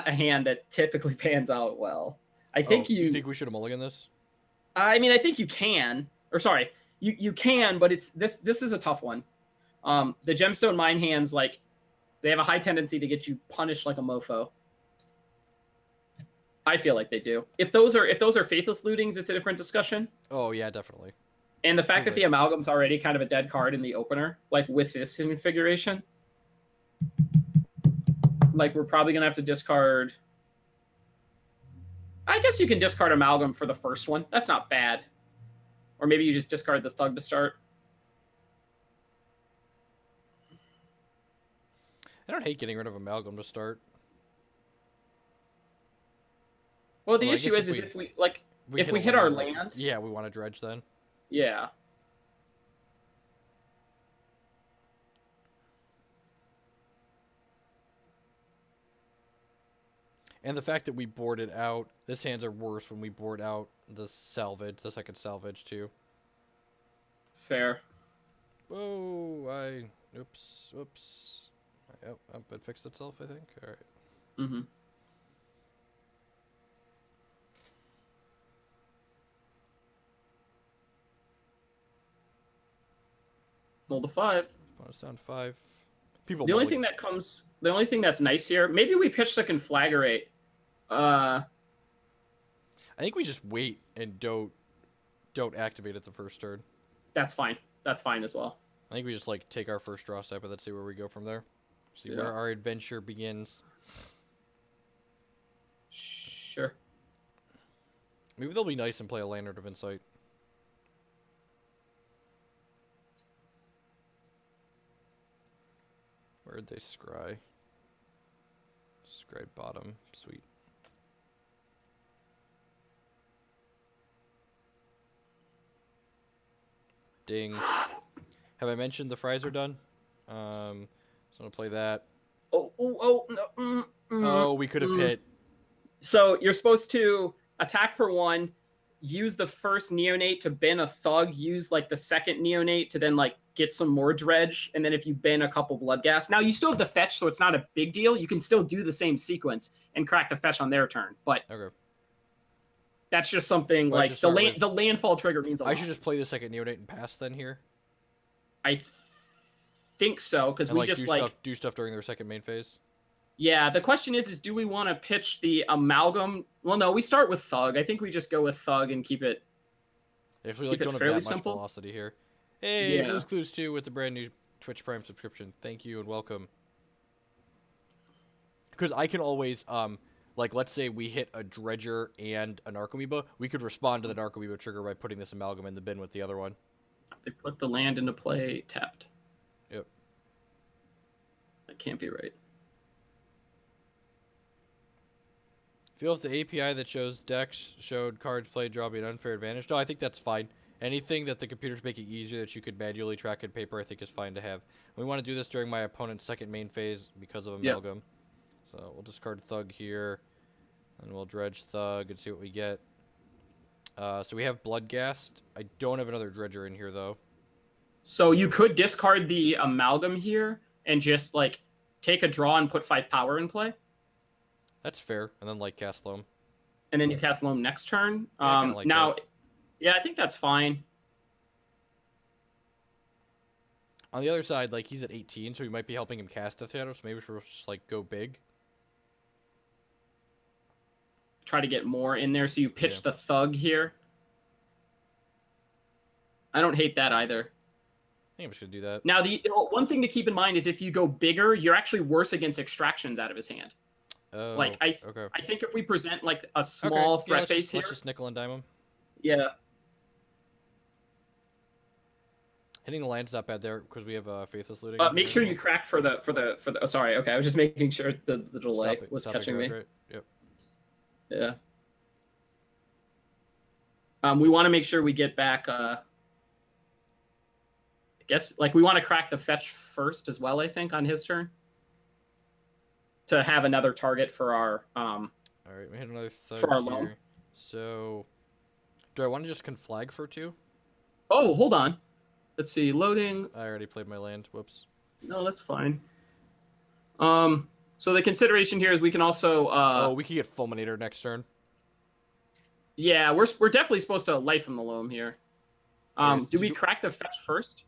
a hand that typically pans out well. I think you think we should have mulliganed this? I mean, I think you can. Or sorry, you can, but it's this is a tough one. The gemstone mine hands, like, they have a high tendency to get you punished like a mofo. I feel like they do. If those are faithless lootings, it's a different discussion. Oh yeah, definitely. And the fact that the amalgam's already kind of a dead card in the opener, like with this configuration, like we're probably gonna have to discard. I guess you can discard amalgam for the first one. That's not bad. Or maybe you just discard the thug to start. I don't hate getting rid of amalgam to start. Well, the issue is if we hit our land. Yeah, we want to dredge then. Yeah. And the fact that we boarded out, this hands are worse when we board out the second salvage too. Fair. Whoa, oops. Yep, it fixed itself, I think. All right. Mm-hmm. Roll the 5. Bonus down 5. People. The only thing that's nice here, maybe we pitch the Conflagrate. I think we just wait and don't activate it the first turn. That's fine. That's fine as well. I think we just like take our first draw step and let's see where we go from there. See where our adventure begins. Sure. Maybe they'll be nice and play a Lantern of Insight. Where'd they scry? Scried bottom. Sweet. Ding. Have I mentioned the fries are done? So I'm gonna play that. Oh, no. Oh, we could have hit. So you're supposed to attack for 1, use the first neonate to bin a thug, use like the second neonate to then like get some more dredge, and then if you bin a couple blood gas. Now you still have the fetch, so it's not a big deal. You can still do the same sequence and crack the fetch on their turn, but Okay. that's just something like the landfall trigger means a lot. I should just play the second neonate and pass then here. I think so, because we just do stuff during their second main phase. Yeah, the question is do we want to pitch the amalgam? Well, no, we start with thug. I think we just go with thug and keep it. If we like don't have that much velocity here. Hey, Blue's Clues 2 with the brand new Twitch Prime subscription. Thank you and welcome. Because I can always like let's say we hit a Dredger and an Archamoeba, we could respond to that Archamoeba trigger by putting this amalgam in the bin with the other one. They put the land into play tapped. Yep. That can't be right. Feel if the API that shows decks showed cards played draw be an unfair advantage. No, I think that's fine. Anything that the computer's making easier that you could manually track in paper, I think is fine to have. We want to do this during my opponent's second main phase because of amalgam. Yep. So we'll discard thug here, and we'll dredge thug and see what we get. So we have Bloodghast. I don't have another dredger in here though. So you could discard the amalgam here and just like take a draw and put 5 power in play. That's fair, and then like cast Loam. And then you cast Loam next turn. Yeah, like now, that. Yeah, I think that's fine. On the other side, like he's at 18, so we might be helping him cast Death Shadow. So maybe we'll just like go big. Try to get more in there. So you pitch the thug here. I don't hate that either. I think I'm just gonna do that. Now, the one thing to keep in mind is if you go bigger, you're actually worse against extractions out of his hand. Oh, like I think if we present like a small threat phase here, let's just nickel and dime him. Yeah. Hitting the land's not bad there because we have Faithless Looting. Make sure you crack for the. Oh, sorry. Okay, I was just making sure the delay was catching me. Right. Yep. Yeah. We want to make sure we get back. I guess like we want to crack the fetch first as well. I think on his turn. To have another target for our. All right, we hit another thug for our here. loan. So, do I want to just conflag for 2? Oh, hold on. Let's see. Loading. I already played my land. Whoops. No, that's fine. So the consideration here is we can also. We can get Fulminator next turn. Yeah, we're definitely supposed to light from the loam here. Do we crack the fetch first?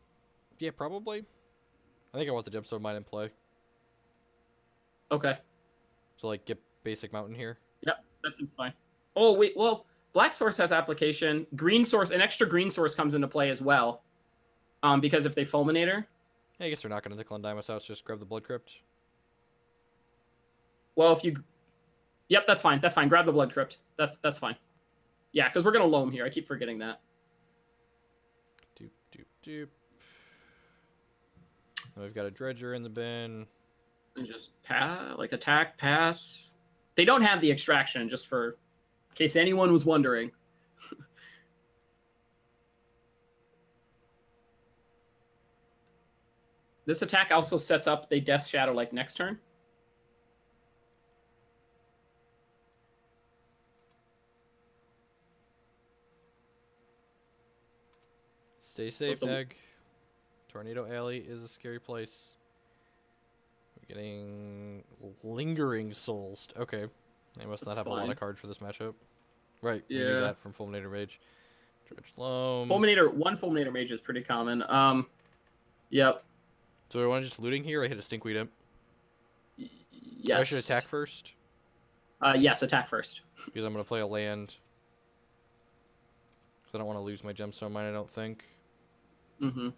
Yeah, probably. I think I want the Gemstone Mine in play. Okay. So like get basic mountain here. Yep, that seems fine. Oh wait, well, black source has application. Green source, an extra green source comes into play as well. Because if they fulminator. Yeah, I guess they're not gonna nickel and dime us out, so just grab the Blood Crypt. Well, if you, yep, that's fine. That's fine. Grab the Blood Crypt. That's fine. Yeah, because we're gonna loam here. I keep forgetting that. Doop doop doop. And we've got a Dredger in the bin. And just attack, pass. They don't have the extraction, just for in case anyone was wondering. This attack also sets up the Death Shadow like next turn. Stay So safe, it's a- Neg. Tornado Alley is a scary place. We're getting lingering souls. Okay. They must not That's have a lot fine. of cards for this matchup. Right, we knew Yeah. that from Fulminator Mage. Dredge Loam. One Fulminator Mage is pretty common. Yep. So do I want to just looting here or I hit a Stinkweed Imp? Yes. I should attack first. Yes, attack first. Because I'm going to play a land. I don't want to lose my gemstone mine, I don't think. Mm-hmm.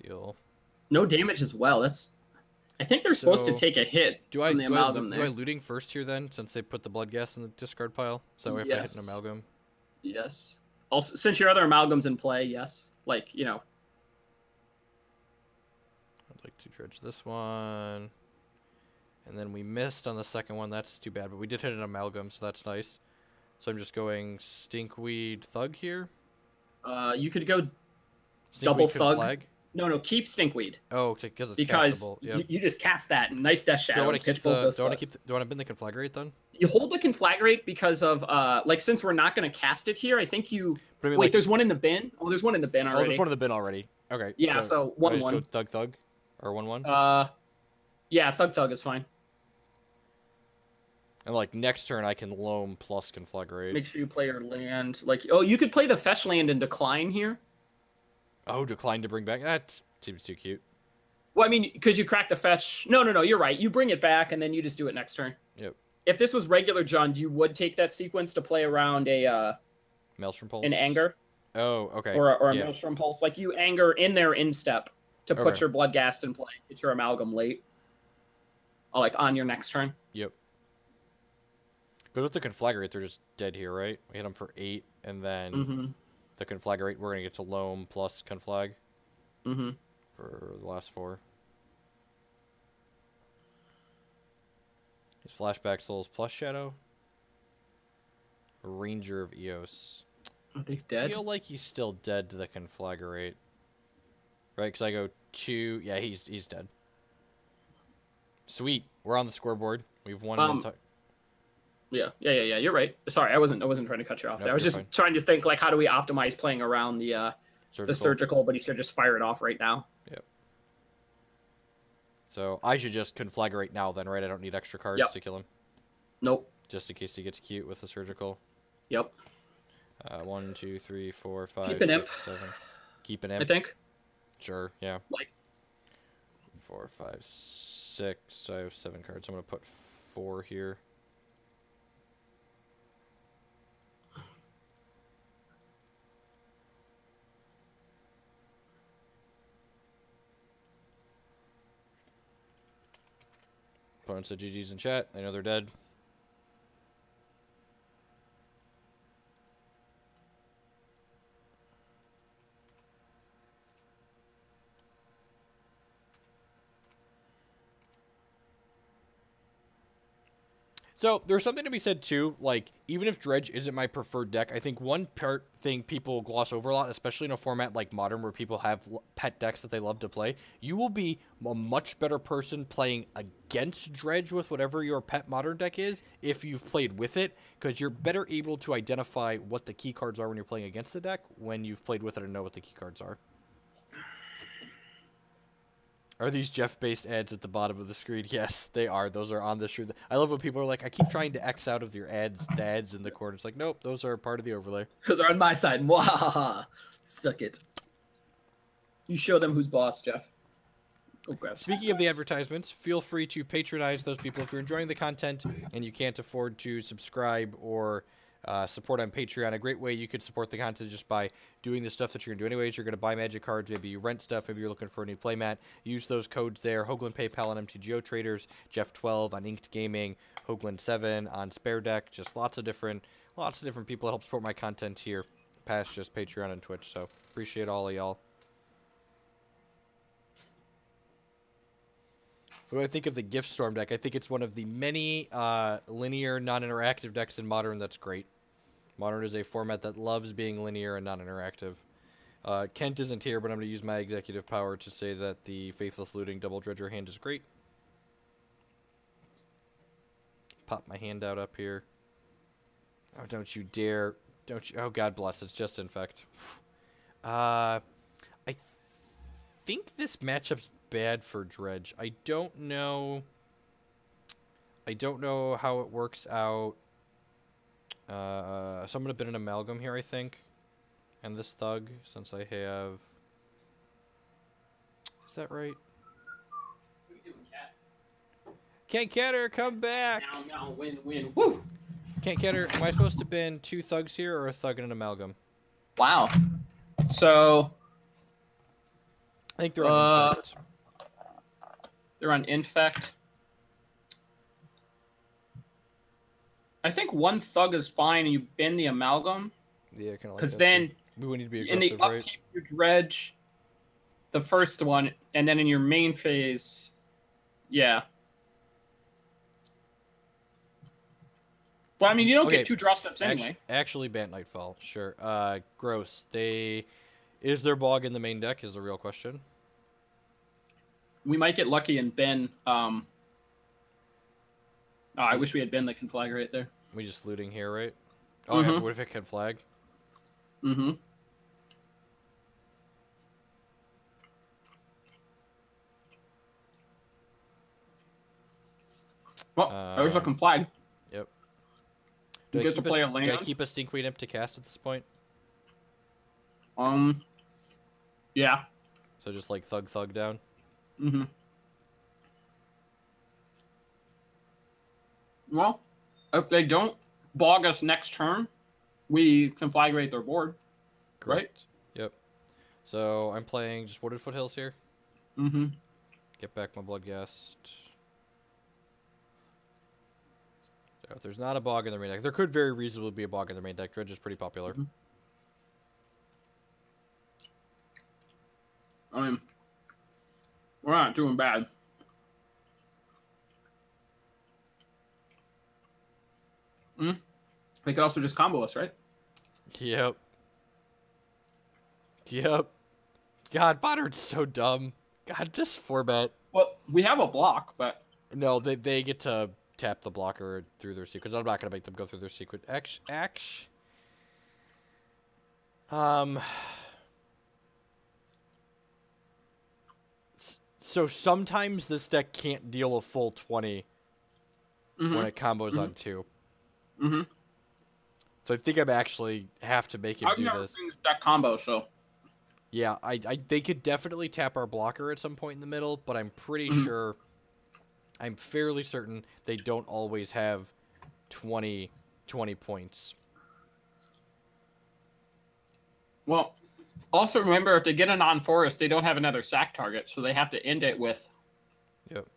Deal. No damage as well. I think they're supposed to So, take a hit Do I, from the do, I, amalgam do there. I looting first here then, since they put the blood gas in the discard pile? So if I hit an Yes. amalgam. Yes. Also, since your other amalgam's in play, yes. Like, you know. I'd like to dredge this one. And then we missed on the second one. That's too bad, but we did hit an amalgam, so that's nice. So I'm just going Stinkweed Thug here. You could go Stinkweed double thug. Flag. No, keep Stinkweed. Oh, because it's Because castable. Yep. you just cast that. Nice Death Do I Shadow. want to keep Pitchfork the? goes Do I want thugs. to keep? Do I want to bin the Conflagrate then? You hold the Conflagrate because of, like, since we're not going to cast it here, I think you... But I mean, Wait, like, there's one in the bin? Oh, there's one in the bin oh, already. there's one in the bin already. Okay. Yeah, so do I just 1/1. go Thug Thug, or 1/1. Yeah, Thug is fine. And like next turn I can Loam plus Conflagrate. Make sure you play your land. Like, oh, you could play the fetch land and decline here. Oh, decline to bring back. That seems too cute. Well, I mean, because you crack the fetch. No, you're right. You bring it back, and then you just do it next turn. Yep. If this was regular Jund, you would take that sequence to play around a Maelstrom Pulse. an anger Oh, okay. or a yeah. Maelstrom Pulse. Like, you anger in their instep to put Okay. your Bloodghast in play. Get your amalgam late. Or, like, on your next turn. Yep. But with the Conflagrate, they're just dead here, right? We hit them for 8, and then Mm-hmm. the Conflagrate, we're gonna get to Loam plus Conflag Mm-hmm. for the last 4. His Flashback Souls plus Shadow. Ranger of Eos. Are they I dead? feel like he's still dead to the Conflagrate. Right, because I go 2... Yeah, he's dead. Sweet. We're on the scoreboard. We've won an entire... Yeah. You're right. Sorry, I wasn't trying to cut you off No, there. I was you're just fine. trying to think, like, how do we optimize playing around the surgical, but he should just fire it off right now. Yep. So I should just Conflagrate now then, right? I don't need extra cards Yep. to kill him. Nope. Just in case he gets cute with the surgical. Yep. 1, 2, 3, 4, 5, Keep an 6, imp. 7. Keep an imp. I think. Sure, yeah. Like, 4, 5, 6. I have 7 cards. I'm going to put 4 here. Opponent said GG's in chat. I know they're dead. So there's something to be said too, like even if Dredge isn't my preferred deck, I think one thing people gloss over a lot, especially in a format like Modern where people have pet decks that they love to play, you will be a much better person playing against Dredge with whatever your pet Modern deck is if you've played with it, because you're better able to identify what the key cards are when you're playing against the deck when you've played with it and know what the key cards are. Are these Jeff-based ads at the bottom of the screen? Yes, they are. Those are on the screen. I love when people are like, I keep trying to X out of your ads, the ads in the corner. It's like, nope, those are part of the overlay. because they're on my side. Mwahaha. Suck it. You show them who's boss, Jeff. Oh, grab. Speaking of the advertisements, feel free to patronize those people if you're enjoying the content and you can't afford to subscribe or support on Patreon. A great way you could support the content just by doing the stuff that you're going to do anyways. You're going to buy Magic cards, maybe you rent stuff, maybe you're looking for a new playmat. Use those codes there. Hoagland PayPal on MTGO Traders, Jeff12 on Inked Gaming, Hoagland7 on Spare Deck. Just lots of different people that help support my content here past just Patreon and Twitch. So appreciate all of y'all. What do I think of the Gift Storm deck? I think it's one of the many linear, non-interactive decks in Modern that's great. Modern is a format that loves being linear and non-interactive. Kent isn't here, but I'm going to use my executive power to say that the Faithless Looting Double Dredger hand is great. pop my hand out up here. Oh, don't you dare. Don't you. Oh, God bless. It's just Infect. I think this matchup's bad for Dredge. I don't know how it works out. So I'm going to bid an Amalgam here, I think. And this Thug, since I have... Is that right? Can't get her, come back! Now, win, woo! Can't get her. Am I supposed to bin 2 Thugs here, or a Thug and an Amalgam? Wow. So... I think they're on Infect. They're on Infect. I think 1 Thug is fine, and you bin the Amalgam. Yeah, kind of like because that then too. We would need to be in aggressive, the right? upkeep you Dredge the first one, and then in your main phase, yeah. Well, I mean, you don't get 2 draw steps anyway. Actually, Bant Nightfall, sure. Gross. Is there Bog in the main deck is a real question. We might get lucky and Ben. I wish we had Ben that can flag right there. We just looting here, right? Oh, yeah, what if it can flag? Mm-hmm. Well, I was looking flag. Yep. You get to play a land. Do I keep a Stinkweed Imp to cast at this point? Yeah. So just like Thug down? Mm-hmm. Well, if they don't bog us next turn, we can flag rate their board. Correct. Right? Yep. So I'm playing just Wooded Foothills here. Mm-hmm. Get back my Bloodghast. So if there's not a Bog in their main deck, there could very reasonably be a Bog in their main deck. Dredge is pretty popular. Mm-hmm. I mean, we're not doing bad. They could also just combo us, right? Yep. Yep. God, Modern's so dumb. God, this format. Well, we have a block, but... No, they get to tap the blocker through their sequence. I'm not going to make them go through their sequence. So sometimes this deck can't deal a full 20 when it combos on 2. Mm-hmm. So I think I'm actually have to make him do never this. seen this deck combo, so... Yeah, they could definitely tap our blocker at some point in the middle, but I'm pretty sure, I'm fairly certain they don't always have 20 points. Well, also remember, if they get a non-forest, they don't have another sack target, so they have to end it with... Yep.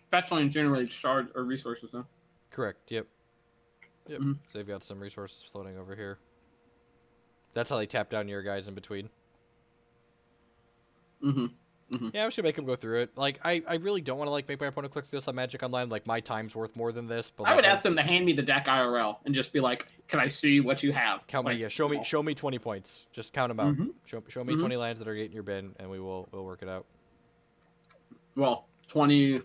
Fetch line generate shard or resources, though. Correct, yep. Yep, so they've got some resources floating over here. That's how they tap down your guys in between. Yeah, I'm just gonna make them go through it. Like, I really don't want to like make my opponent click through this on Magic Online. Like, my time's worth more than this. But I would ask them to hand me the deck IRL and just be like, "Can I see what you have?" Count like, me, yeah. Show me 20 points. Just count them out. Show me 20 lands that are getting your bin, and we'll work it out. Well, 21.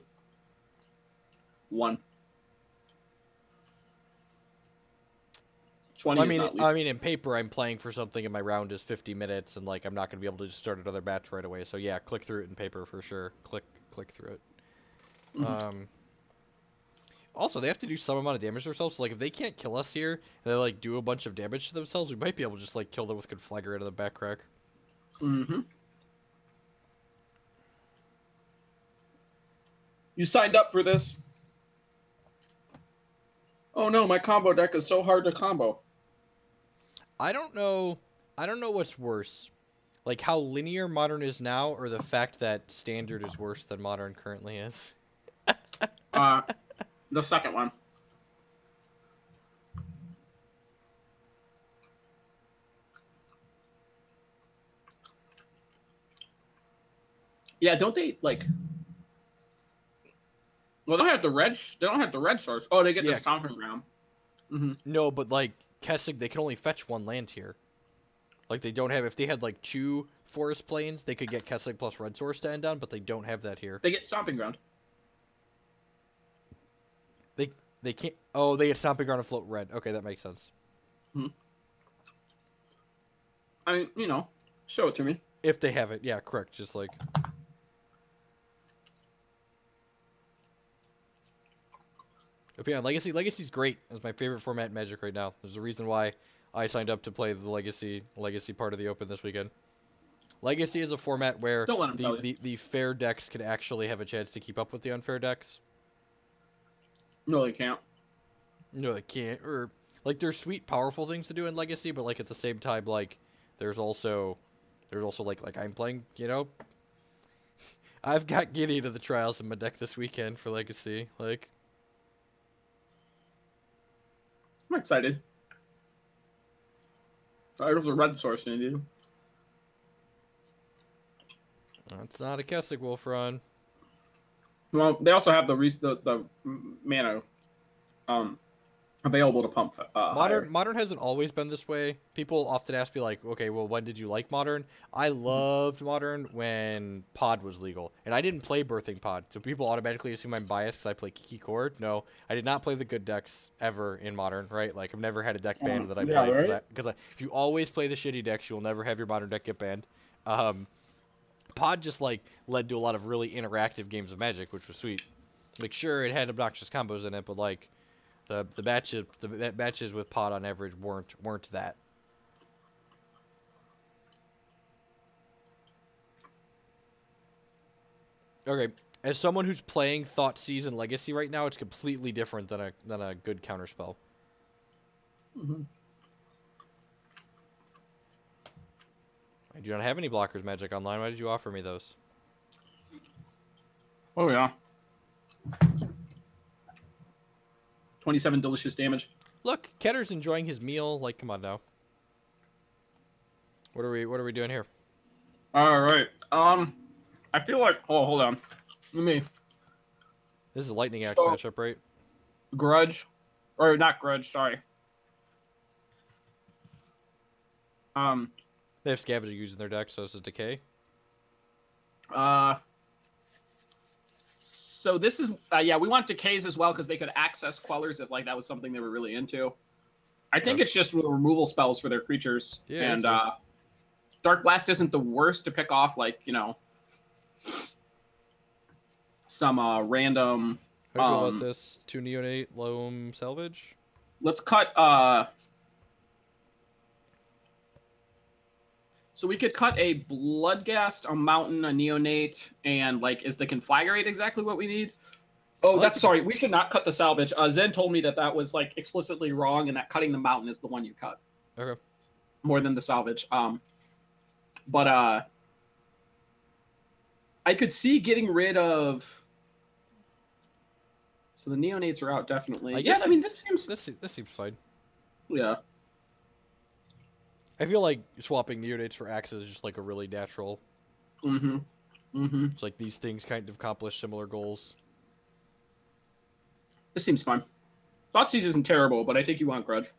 I mean, in paper, I'm playing for something, and my round is 50 minutes, and like I'm not gonna be able to just start another batch right away. So yeah, click through it in paper for sure. Click through it. Also, they have to do some amount of damage to themselves. So, like, if they can't kill us here, and they like do a bunch of damage to themselves, we might be able to just like kill them with Conflagrate in the back crack. You signed up for this. Oh no, my combo deck is so hard to combo. I don't know what's worse. Like how linear Modern is now, or the fact that Standard is worse than Modern currently is. The second one. Yeah, don't they like? Well, they don't have the red. They don't have the red source. Oh, they get the stomping ground. No, but like Kessig, they can only fetch one land here. Like they don't have. If they had like 2 forest plains, they could get Kessling plus Red Source to end on, but they don't have that here. They get Stomping Ground. They can't. Oh, they get Stomping Ground and float red. Okay, that makes sense. Hmm. I mean, you know, show it to me. If they have it, yeah, correct. Just like. But yeah, Legacy's great. It's my favorite format in Magic right now. There's a reason why I signed up to play the Legacy part of the Open this weekend. Legacy is a format where Don't let 'em tell you. the fair decks can actually have a chance to keep up with the unfair decks. No, they can't. No, they can't. Or like there's sweet, powerful things to do in Legacy, but like at the same time, like there's also like I'm playing. You know, I've got Gideon of the Trials in my deck this weekend for Legacy. Like. I'm excited. There's a red source in it, dude. That's not a Kessig Wolf run. Well, they also have the mana available to pump. Modern hasn't always been this way. People often ask me like, okay, well, when did you like Modern? I loved Modern when Pod was legal, and I didn't play Birthing Pod, so people automatically assume I'm biased because I play Kiki Cord. No, I did not play the good decks ever in Modern. Right? Like I've never had a deck banned that I played right? because if you always play the shitty decks, you'll never have your Modern deck get banned. Pod just like led to a lot of really interactive games of Magic, which was sweet. Like sure, it had obnoxious combos in it, but like the matches with Pod on average weren't that. Okay, as someone who's playing Thoughtseize and Legacy right now, it's completely different than a good counterspell. Mm-hmm. I do not have any blockers Magic online. Why did you offer me those? Oh yeah. 27 delicious damage. Look, Ketter's enjoying his meal. Like, come on now. What are we doing here? All right. I feel like. Oh, hold on. Let me. This is a Lightning Axe So- matchup, right? Grudge, or not Grudge. Sorry. They have Scavenger Ooze in their deck, so it's a Decay. So this is yeah, we want decays as well because they could access Quellers if like that was something they were really into. I think Okay. it's just removal spells for their creatures. Yeah, and so. Dark Blast isn't the worst to pick off, like, you know, some random. How do you feel about this? 2 Neonate, Loam, Salvage? Let's cut. So we could cut a Bloodghast, a Mountain, a Neonate, and like, is the Conflagrate exactly what we need? Oh, that's sorry. We should not cut the Salvage. Zen told me that was like explicitly wrong, and that cutting the Mountain is the one you cut. Okay. More than the Salvage. But I could see getting rid of. So the Neonates are out definitely. I guess I mean, this seems. This seems fine. Yeah. I feel like swapping Neonates for Axes is just like a really natural. Mm-hmm. Mm-hmm. It's like these things kind of accomplish similar goals. This seems fine. Thoughtseize isn't terrible, but I think you want Grudge.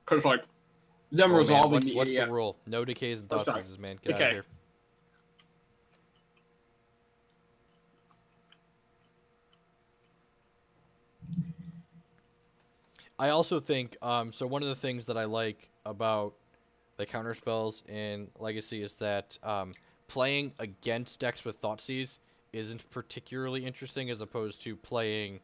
Because, like, them Oh, man, resolving what's the rule? No decays and Oh, sorry. Thoughtseizes, man. Get out Decay. of here. I also think, so one of the things that I like about the counterspells in Legacy is that playing against decks with Thoughtseize isn't particularly interesting as opposed to playing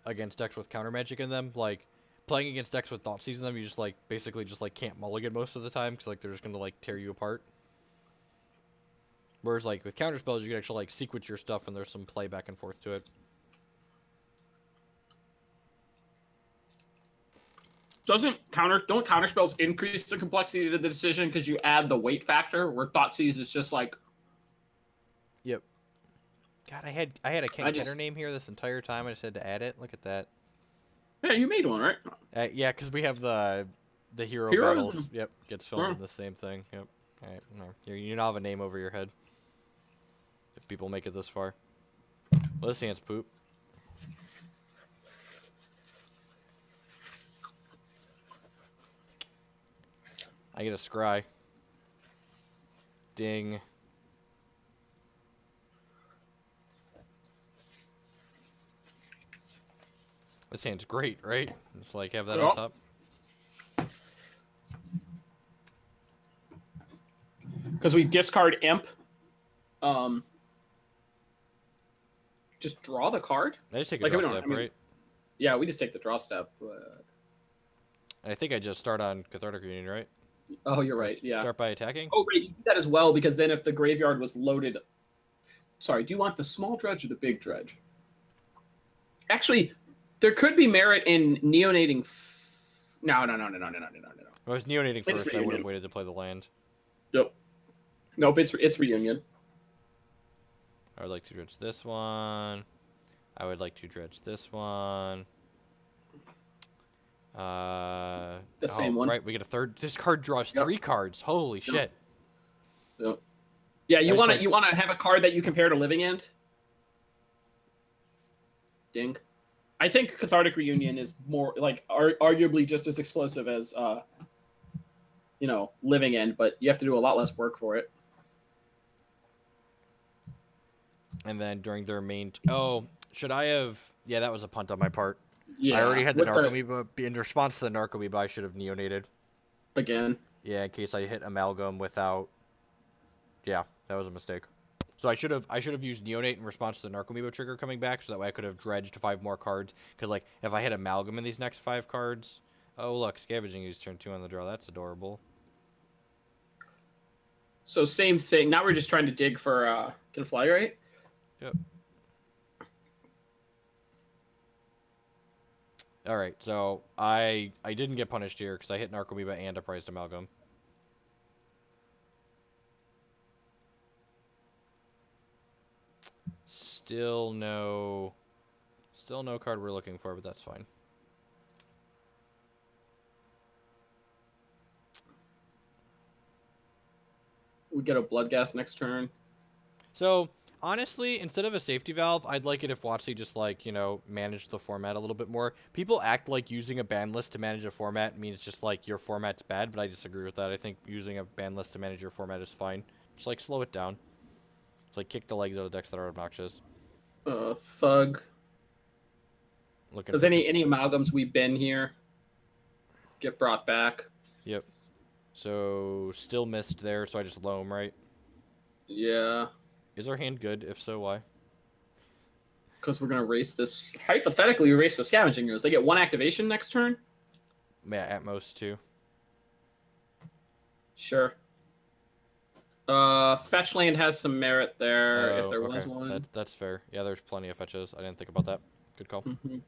against decks with counter magic in them. Like, playing against decks with Thoughtseize in them, you just, like, basically just, like, can't mulligan most of the time because, like, they're just going to, like, tear you apart. Whereas, like, with counterspells, you can actually, like, sequence your stuff and there's some play back and forth to it. Don't counterspells increase the complexity of the decision because you add the weight factor, where Thoughtseize is just like. Yep. God, I had a Kenner name here this entire time. I just had to add it. Look at that. Yeah, you made one, right? Yeah, because we have the hero Heroes battles. and- Yep, gets filmed in the same thing. Yep. All right, no, you now have a name over your head. If people make it this far. Well, this hand's poop. I get a scry. Ding. This hand's great, right? Just like have that on top. Because we discard Imp. Just draw the card? I just take a draw step, right? Yeah, we just take the draw step. And I think I just start on Cathartic Reunion, right? Oh, you're right, yeah. Start by attacking? Oh, right, you do that as well, because then if the graveyard was loaded... Sorry, do you want the small dredge or the big dredge? Actually, there could be merit in neonating... No. If I was neonating first, I would have waited to play the land. Yep. Nope, it's reunion. I would like to dredge this one. I would like to dredge this one. Same one. Right, we get a third. This card draws 3 cards. Holy shit. Yep. Yeah, you want to have a card that you compare to Living End? Ding. I think Cathartic Reunion is more like arguably just as explosive as Living End, but you have to do a lot less work for it. And then during their main... should I have... Yeah, that was a punt on my part. Yeah. I already had the Narcomoeba. In response to the Narcomoeba, I should have neonated. Again? Yeah, in case I hit Amalgam without... Yeah, that was a mistake. So I should have used Neonate in response to the Narcomoeba trigger coming back, so that way I could have dredged 5 more cards. Because, like, if I hit Amalgam in these next 5 cards... Oh, look, Scavenging Ooze turn 2 on the draw. That's adorable. So same thing. Now we're just trying to dig for Conflagrate. Yep. All right, so I didn't get punished here because I hit Narcomoeba and a Prized Amalgam. Still no card we're looking for, but that's fine. We get a Bloodghast next turn. So, honestly, instead of a safety valve, I'd like it if WotC just, like, managed the format a little bit more. People act like using a ban list to manage a format means just, like, your format's bad, but I disagree with that. I think using a ban list to manage your format is fine. Just, like, slow it down. Just, like, kick the legs out of decks that are obnoxious. Thug. Does any amalgams we've been here get brought back? Yep. So, still missed there, so I just loam, right? Yeah. Is our hand good? If so, why? Because we're going to race this... Hypothetically, we race the Scavenging Ooze. They get 1 activation next turn? Yeah, at most 2. Sure. Fetch land has some merit there, if there was one. That's fair. Yeah, there's plenty of fetches. I didn't think about that. Good call. Mm-hmm.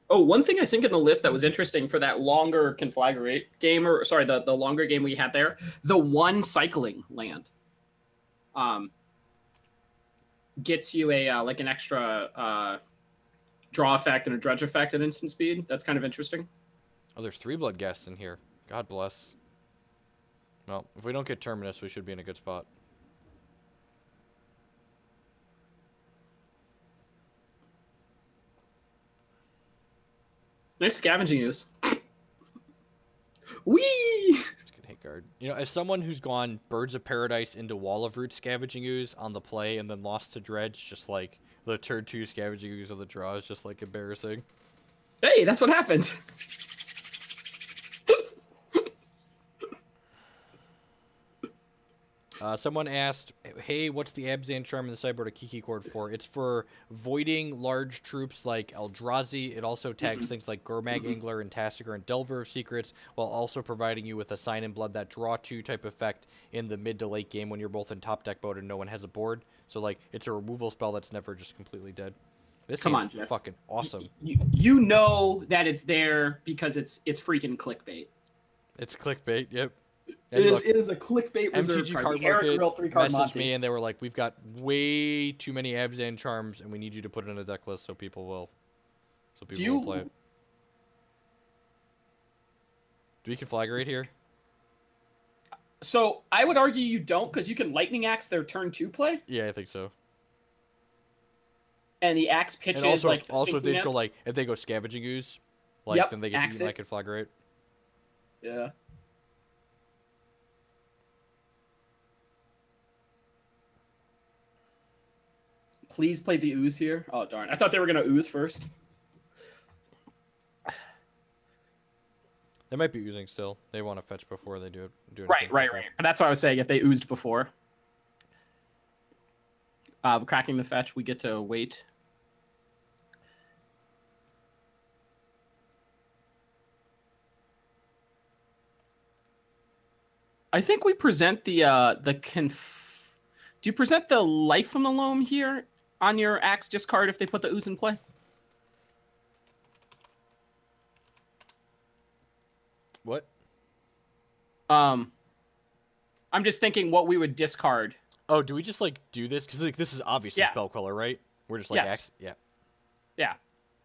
Oh, one thing I think in the list that was interesting for that longer Conflagrate game, or sorry, the longer game we had there, the 1 cycling land gets you a like an extra draw effect and a dredge effect at instant speed. That's kind of interesting. Oh, there's 3 Bloodghasts in here. God bless. Well, if we don't get Terminus, we should be in a good spot. Nice Scavenging Ooze. Whee! It's a good hit card. As someone who's gone Birds of Paradise into Wall of Root Scavenging Ooze on the play and then lost to Dredge, just like the turn 2 Scavenging Ooze of the draw is just like embarrassing. Hey, that's what happened. Someone asked, hey, what's the Abzan Charm in the sideboard of Kiki Chord for? It's for voiding large troops like Eldrazi. It also tags things like Gormag Angler and Tassiger and Delver of Secrets, while also providing you with a Sign in Blood, that draw 2 type effect in the mid to late game when you're both in top deck mode and no one has a board. So, like, it's a removal spell that's never just completely dead. This seems fucking awesome. You know that it's there because it's freaking clickbait. It's clickbait, yep. It is a clickbait reserve MTG card. Card Market messaged Monty. me and they were like, we've got way too many Abzan Charms and we need you to put it in a deck list so people will play it. Do we Conflagrate here? So I would argue you don't, because you can Lightning Axe their turn 2 play. Yeah, I think so. And the Axe pitches and also, like if they just go if they go Scavenging Ooze, then they get to eat my Conflagrate. Yeah. please play the ooze here. Oh darn! I thought they were gonna ooze first. They might be oozing still. They want to fetch before they do anything. Right. But that's what I was saying. If they oozed before, cracking the fetch, we get to wait. I think we present the Do you present the Life from the Loam here on your axe discard if they put the ooze in play? What? I'm just thinking what we would discard. Oh, do we just like do this? Because like this is obviously Spell Queller, right? We're just like axe. Yeah. Yeah.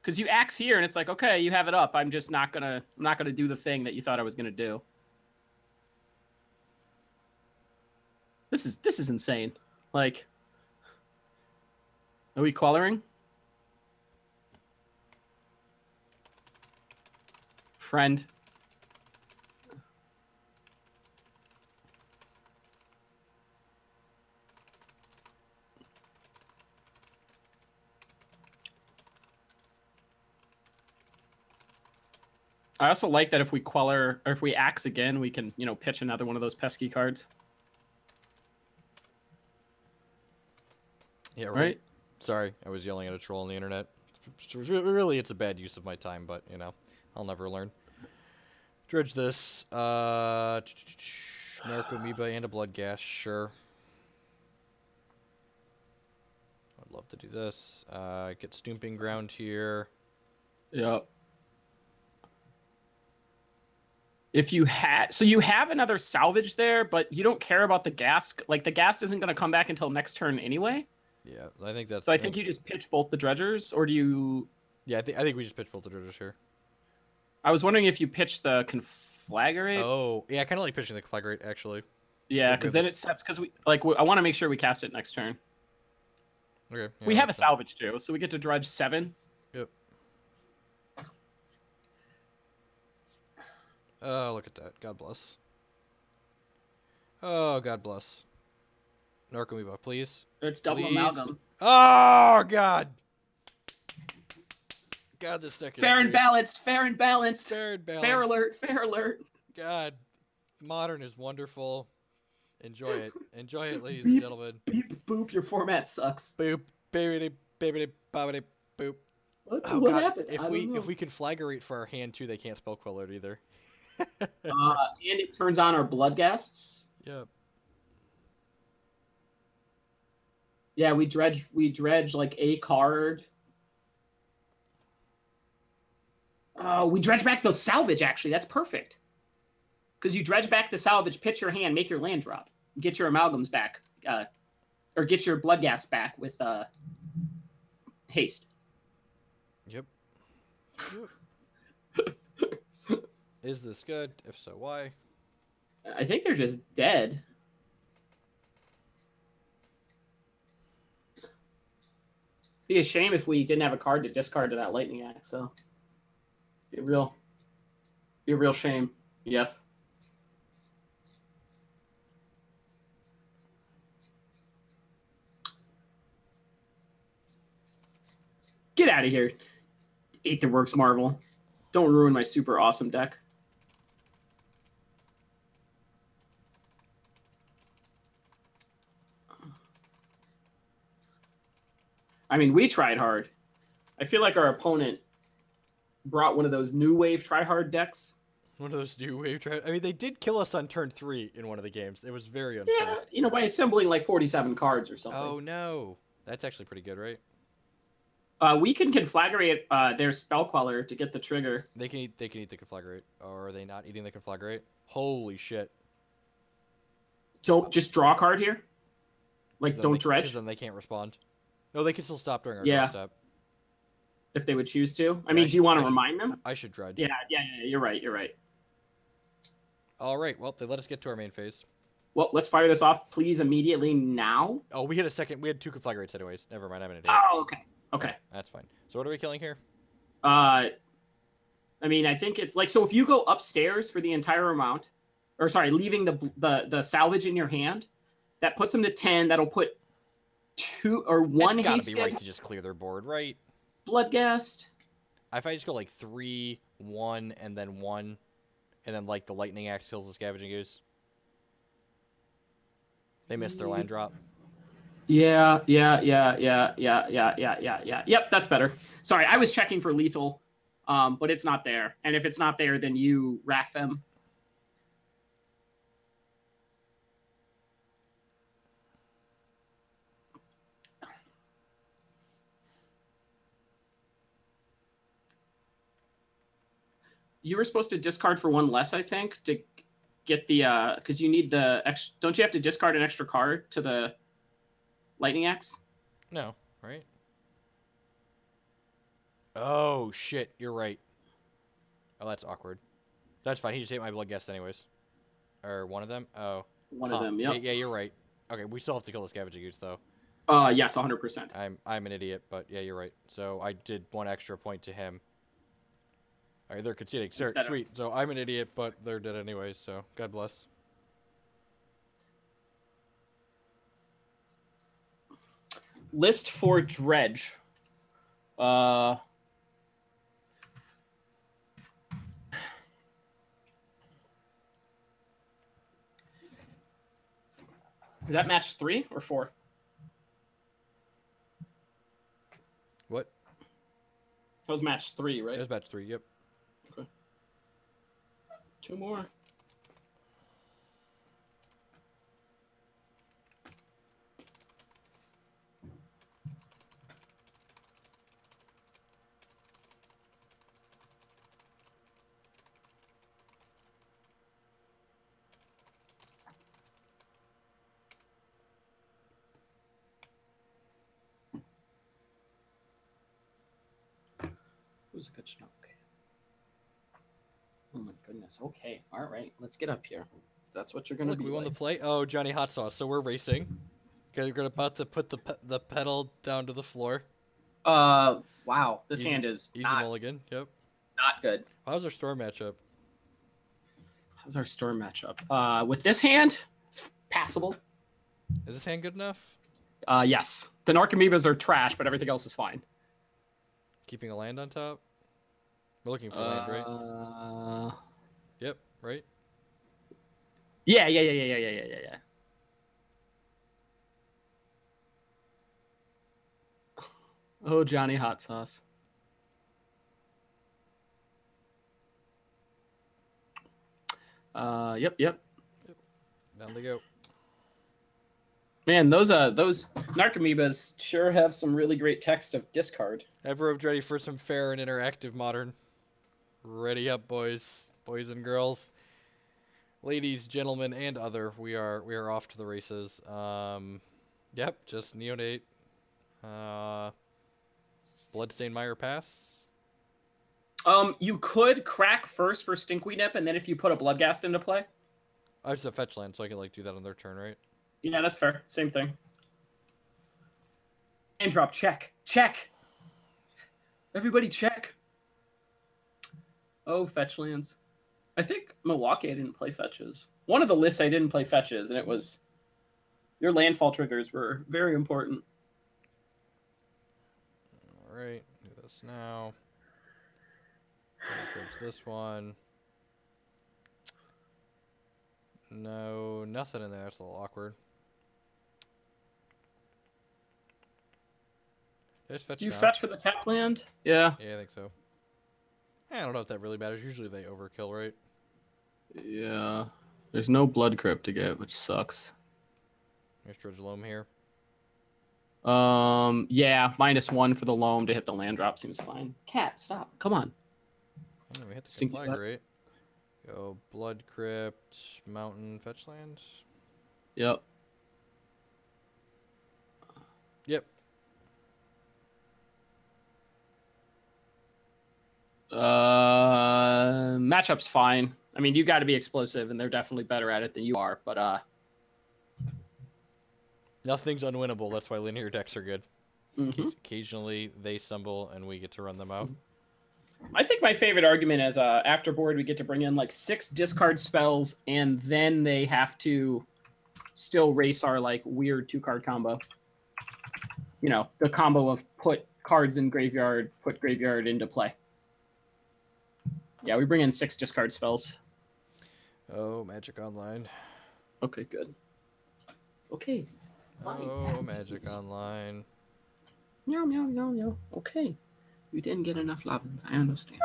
Because you axe here and it's like, okay, you have it up. I'm not gonna do the thing that you thought I was gonna do. This is insane. Like, are we Quellering? Friend. I also like that if we Queller, or if we axe again, we can, pitch another one of those pesky cards. Yeah, right. Sorry, I was yelling at a troll on the internet. Really, it's a bad use of my time, but, I'll never learn. Dredge this. Narcomoeba and a blood gas, sure. I'd love to do this. Get Stomping Ground here. Yep. If you had, so you have another salvage there, but you don't care about the ghast. Like the ghast isn't going to come back until next turn aneway. Yeah, I think that's. So I think you just pitch both the dredgers, or do you? Yeah, I think we just pitch both the dredgers here. I was wondering if you pitch the conflagrate. Oh, yeah, I kind of like pitching the conflagrate actually. Yeah, because then it sets. Because I want to make sure we cast it next turn. Okay. Yeah, we have a salvage too, so we get to dredge 7. Yep. Oh, look at that. God bless. Oh, God bless. Narcomoeba, please. It's double please. amalgam. Oh, God. God, this deck is fair and great. balanced. Fair and balanced. Fair and balanced. Fair alert. Fair alert. God. Modern is wonderful. Enjoy it. Enjoy it, ladies and gentlemen. Beep, boop. Your format sucks. Boop. Baby, baby, bobbity, boop. What God, happened? if we conflagrate for our hand too, they can't spell Queller it either. And it turns on our blood ghasts. Yep. Yeah, we dredge like a card. Oh, we dredge back the salvage, actually. That's perfect. Because you dredge back the salvage, pitch your hand, make your land drop. Get your amalgams back. Or get your blood gas back with haste. Yep. Is this good? If so, why? I think they're just dead. Be a shame if we didn't have a card to discard to that lightning axe. So, be a real shame. Yep. Get out of here, Aetherworks Marvel. Don't ruin my super awesome deck. I mean, we tried hard. I feel like our opponent brought one of those new wave try-hard decks. One of those new wave try. I mean, they did kill us on turn 3 in one of the games. It was very unfair. Yeah, by assembling like 47 cards or something. Oh no, that's actually pretty good, right? We can conflagrate their spell queller to get the trigger. They can eat the conflagrate. Or are they not eating the conflagrate? Holy shit! Don't just draw a card here. Like don't dredge. Because then they can't respond. No, they can still stop during our draw step. If they would choose to. I mean, do you want to remind them? I should dredge. Yeah. You're right. All right. Well, they let us get to our main phase. Well, let's fire this off, please, immediately now. Oh, we had a second. We had 2 conflagrates anyways. Never mind. I'm in a date. Oh, okay. Okay. That's fine. So what are we killing here? I mean, I think it's like, so if you go upstairs for the entire amount, or sorry, leaving the salvage in your hand, that puts them to 10. That'll put 2 or 1 It's gotta haste be right to just clear their board, right? Bloodghast. If I just go like 3, 1, and then 1, and then like the lightning axe kills the scavenging goose. They missed their land drop. Yeah. Yep, that's better. Sorry, I was checking for lethal, but it's not there. And if it's not there, then you wrath them. You were supposed to discard for 1 less, I think, to get the because you need the extra. Don't you have to discard an extra card to the lightning axe? No, right? Oh shit, you're right. Oh, that's awkward. That's fine. He just ate my blood guest anyways. Or one of them. Oh, One of them. Yep. Yeah, you're right. Okay, we still have to kill the scavenging goose though. Yes, 100%. I'm an idiot, but yeah, you're right. So I did 1 extra point to him. All right, they're conceding. Sir, sweet. So I'm an idiot, but they're dead anyways. So God bless. List for Dredge. Is that match 3 or 4? What? That was match 3, right? That was match 3. Yep. Okay. 2 more. Who's a good snow? Okay. Oh my goodness. Okay. All right. Let's get up here. That's what you're gonna be. We won like. the play. Oh, Johnny Hot Sauce. So we're racing. Okay, we're about to put the pedal down to the floor. Wow. This hand is easy not, mulligan. Yep. not good. How's our storm matchup? How's our storm matchup? With this hand, passable. Is this hand good enough? Yes. The Narcomoebas are trash, but everything else is fine. Keeping a land on top? We're looking for land, right? Yep, right? Yeah. Oh, Johnny Hot Sauce. Yep. Down they go. Man, those Narcomoebas sure have some really great text of discard. Everyone's ready for some fair and interactive modern. Ready up, boys and girls, ladies, gentlemen, and other. We are off to the races. Yep, just neonate. Bloodstained Mire pass. You could crack first for Stinkweed Nip, and then if you put a Bloodghast into play. I just have fetch land, so I can like do that on their turn, right? Yeah, that's fair. Same thing. And drop check. Everybody check. Oh, fetch lands. I think Milwaukee I didn't play fetches. One of the lists I didn't play fetches, and it was your landfall triggers were very important. All right, do this now. Dredge this one. No, nothing in there. It's a little awkward. Did I just fetch Do you now? fetch for the tap land? Yeah. Yeah, I think so. I don't know if that really matters. Usually they overkill, right? Yeah. There's no blood crypt to get, which sucks. There's Dredge Loam here. Yeah, -1 for the loam to hit the land drop seems fine. Cat, stop. Come on. Oh, we hit the Stinky flag, butt. right? Go Blood Crypt, Mountain, Fetch Land. Yep. Yep. Matchup's fine. I mean, you got to be explosive, and they're definitely better at it than you are. But Nothing's unwinnable. That's why linear decks are good. mhm. Occasionally they stumble, and we get to run them out. I think my favorite argument is after board we get to bring in like 6 discard spells, and then they have to still race our like weird 2-card combo. you know, the combo of put cards in graveyard, put graveyard into play. Yeah, we bring in 6 discard spells. Oh, Magic Online. Okay, good. Okay. Oh, Magic Online. Meow, meow, meow, meow. Okay. You didn't get enough Lovin's. I understand.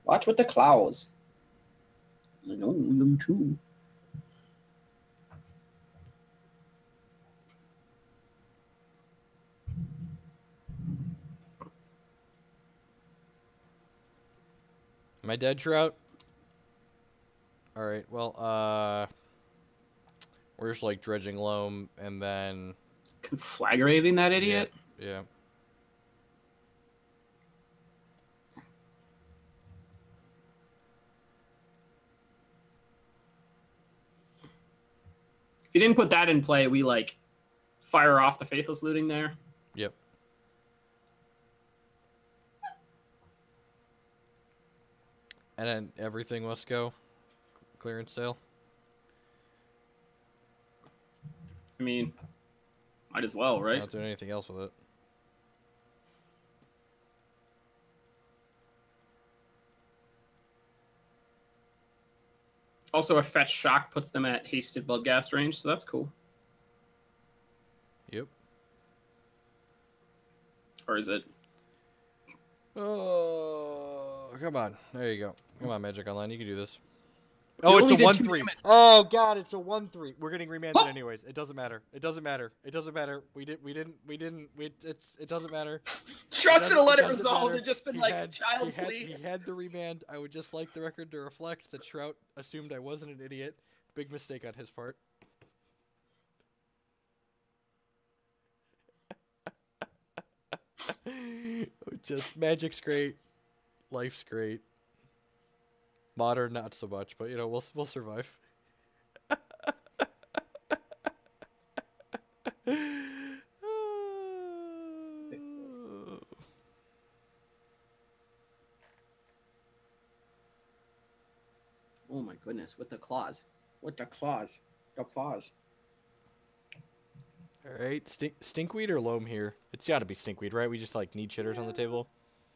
Watch with the claws. I know them too. Am I dead, Trout? Alright, well, we're just like dredging loam and then Conflagrating that idiot? yeah. If you didn't put that in play, we like fire off the Faithless Looting there. Yep. And then everything must go. Clearance sale. I mean, might as well, right? Not doing anything else with it. Also, a Fetch Shock puts them at Hasted Bloodghast range, so that's cool. Yep. Or is it? Oh, come on. There you go. Come on, Magic Online. You can do this. You Oh, it's only a did 1-3. 2 damage. Oh God, it's a 1-3. We're getting remanded Oh! anyways. It doesn't matter. It doesn't matter. It doesn't matter. It doesn't matter. Strauss should have let it doesn't resolve matter. and just been He like, had- child, he please. had the remand. I would just like the record to reflect that Trout assumed I wasn't an idiot. Big mistake on his part. Just Magic's great. Life's great. Modern, not so much, but you know, we'll survive. Oh my goodness, with the claws. With the claws. The claws. Alright, stinkweed or loam here? It's gotta be stinkweed, right? We just like need chitters on the table.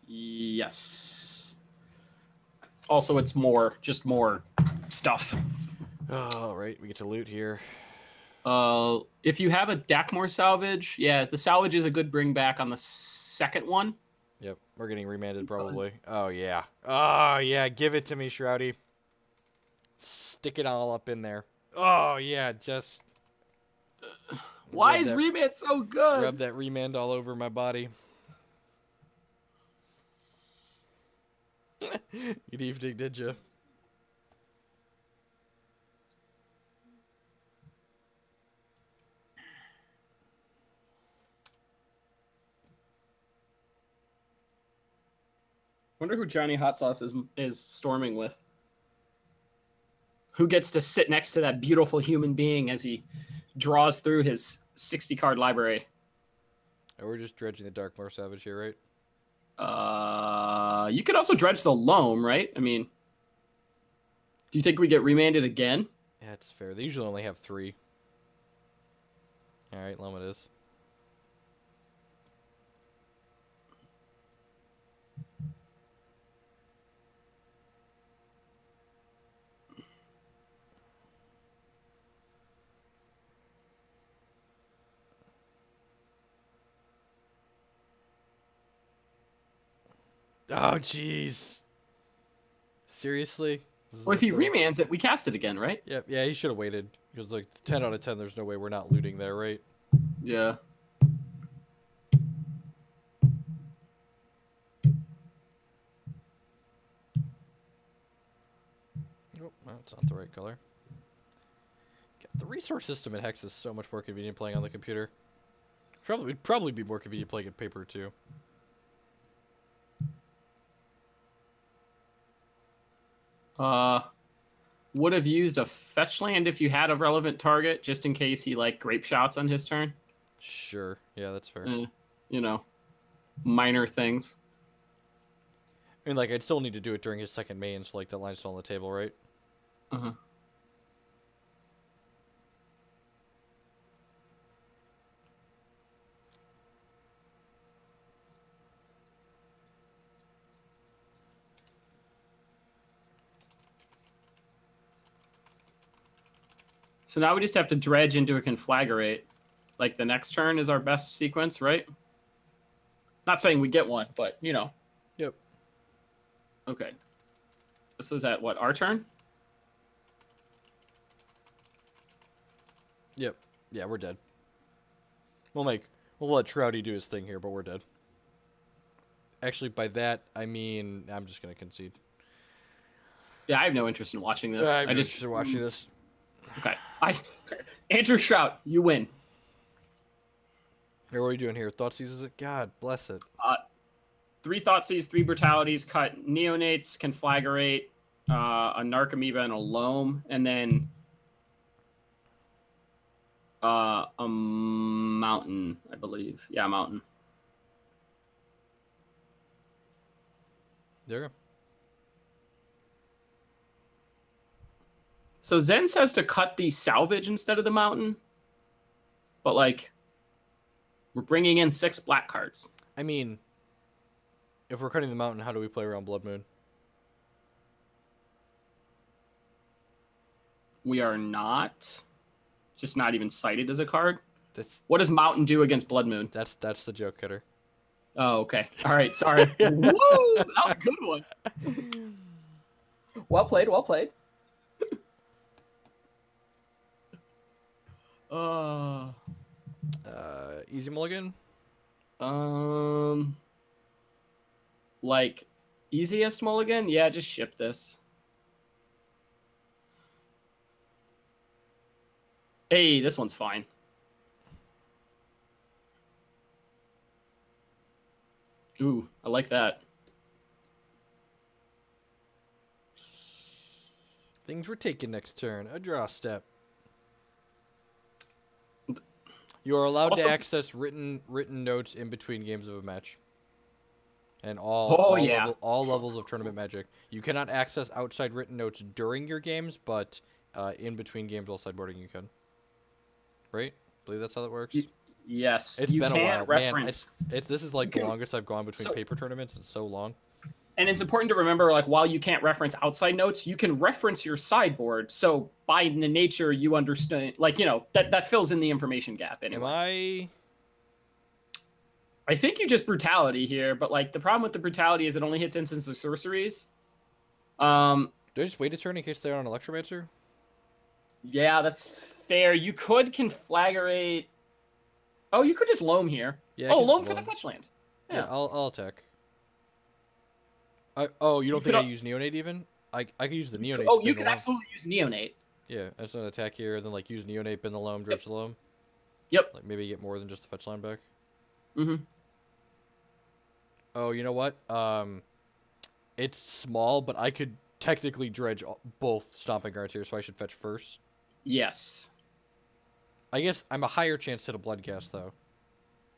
Yes. Also, it's more, just more stuff. Oh, right, we get to loot here. If you have a Dakmore salvage, yeah, the salvage is a good bring back on the second one. Yep, we're getting remanded probably. Oh yeah. Oh yeah, give it to me, Shroudy. Stick it all up in there. Oh yeah, just Why rub is that- Remand so good? Rub that remand all over my body. Good evening, did you? Wonder who Johnny Hot Sauce is storming with. Who gets to sit next to that beautiful human being as he draws through his 60-card library? Oh, we're just dredging the Darkmoor Savage here, right? You could also dredge the loam, right? I mean, do you think we get remanded again? Yeah, it's fair. They usually only have 3. Alright, loam it is. Oh, jeez. Seriously? Well, if he remands it, we cast it again, right? Yeah, yeah, he should have waited. Because, like, 10 out of 10, there's no way we're not looting there, right? Yeah. Oh, well, it's not the right color. The resource system in Hex is so much more convenient playing on the computer. It'd probably be more convenient playing in paper, too. Would have used a fetch land if you had a relevant target, just in case he like grape shots on his turn. Sure. Yeah, that's fair. You know, minor things. I mean, like, I'd still need to do it during his second main, so, like, that line's still on the table, right? Uh-huh. So now we just have to dredge into a conflagrate. Like the next turn is our best sequence, right? Not saying we get one, but you know. Yep. Okay. This was at what, our turn? Yep. Yeah, we're dead. We'll let Trouty do his thing here, but we're dead. Actually, by that, I mean, I'm just going to concede. Yeah, I have no interest in watching this. I'm I just interested in watching this. Okay. Andrew Shrout, you win. Here, what are you doing here? Thoughtseize, is it? God bless it. 3 Thoughtseize, 3 Brutalities, cut Neonates, Conflagrate, a Narcomoeba, and a Loam, and then a Mountain, I believe. Yeah, Mountain. There you go. So Zen says to cut the Salvage instead of the Mountain, but like, we're bringing in 6 black cards. I mean, if we're cutting the Mountain, how do we play around Blood Moon? We are not. Just not even cited as a card. That's What does Mountain do against Blood Moon? that's the joke, Cutter. Oh, okay. All right, sorry. Whoa, that was a good one. Well played, well played. Easy mulligan? Like, easiest mulligan? Yeah, just ship this. Hey, this one's fine. Ooh, I like that. Things we're taking next turn. A draw step. You are allowed Also- to access written notes in between games of a match. And all all levels of tournament magic. You cannot access outside written notes during your games, but in between games while sideboarding you can. Right? I believe that's how that works. Yes. It's you been a can't while. reference. Man, this is like the longest I've gone between paper tournaments in so long. And it's important to remember, like, while you can't reference outside notes, you can reference your sideboard. So by the nature, you understand, like, you know, that fills in the information gap anyway. I think you just brutality here, but like the problem with the brutality is it only hits instants of sorceries. Do I just wait a turn in case they're on Electromancer? Yeah, that's fair. You could conflagrate. Oh, you could just loam here. Yeah. Oh, loam for the fetch land. Yeah, I'll attack. You don't think I use Neonate even? I could use the Neonate. Oh, you could absolutely use Neonate. Yeah, I just want to attack here, and then like use Neonate, bin the loam, dredge the loam. Yep. Like maybe get more than just the fetch line back. Mm-hmm. Oh, you know what? It's small, but I could technically dredge both stomping guards here, so I should fetch first. Yes. I guess I'm a higher chance to hit a bloodcast though.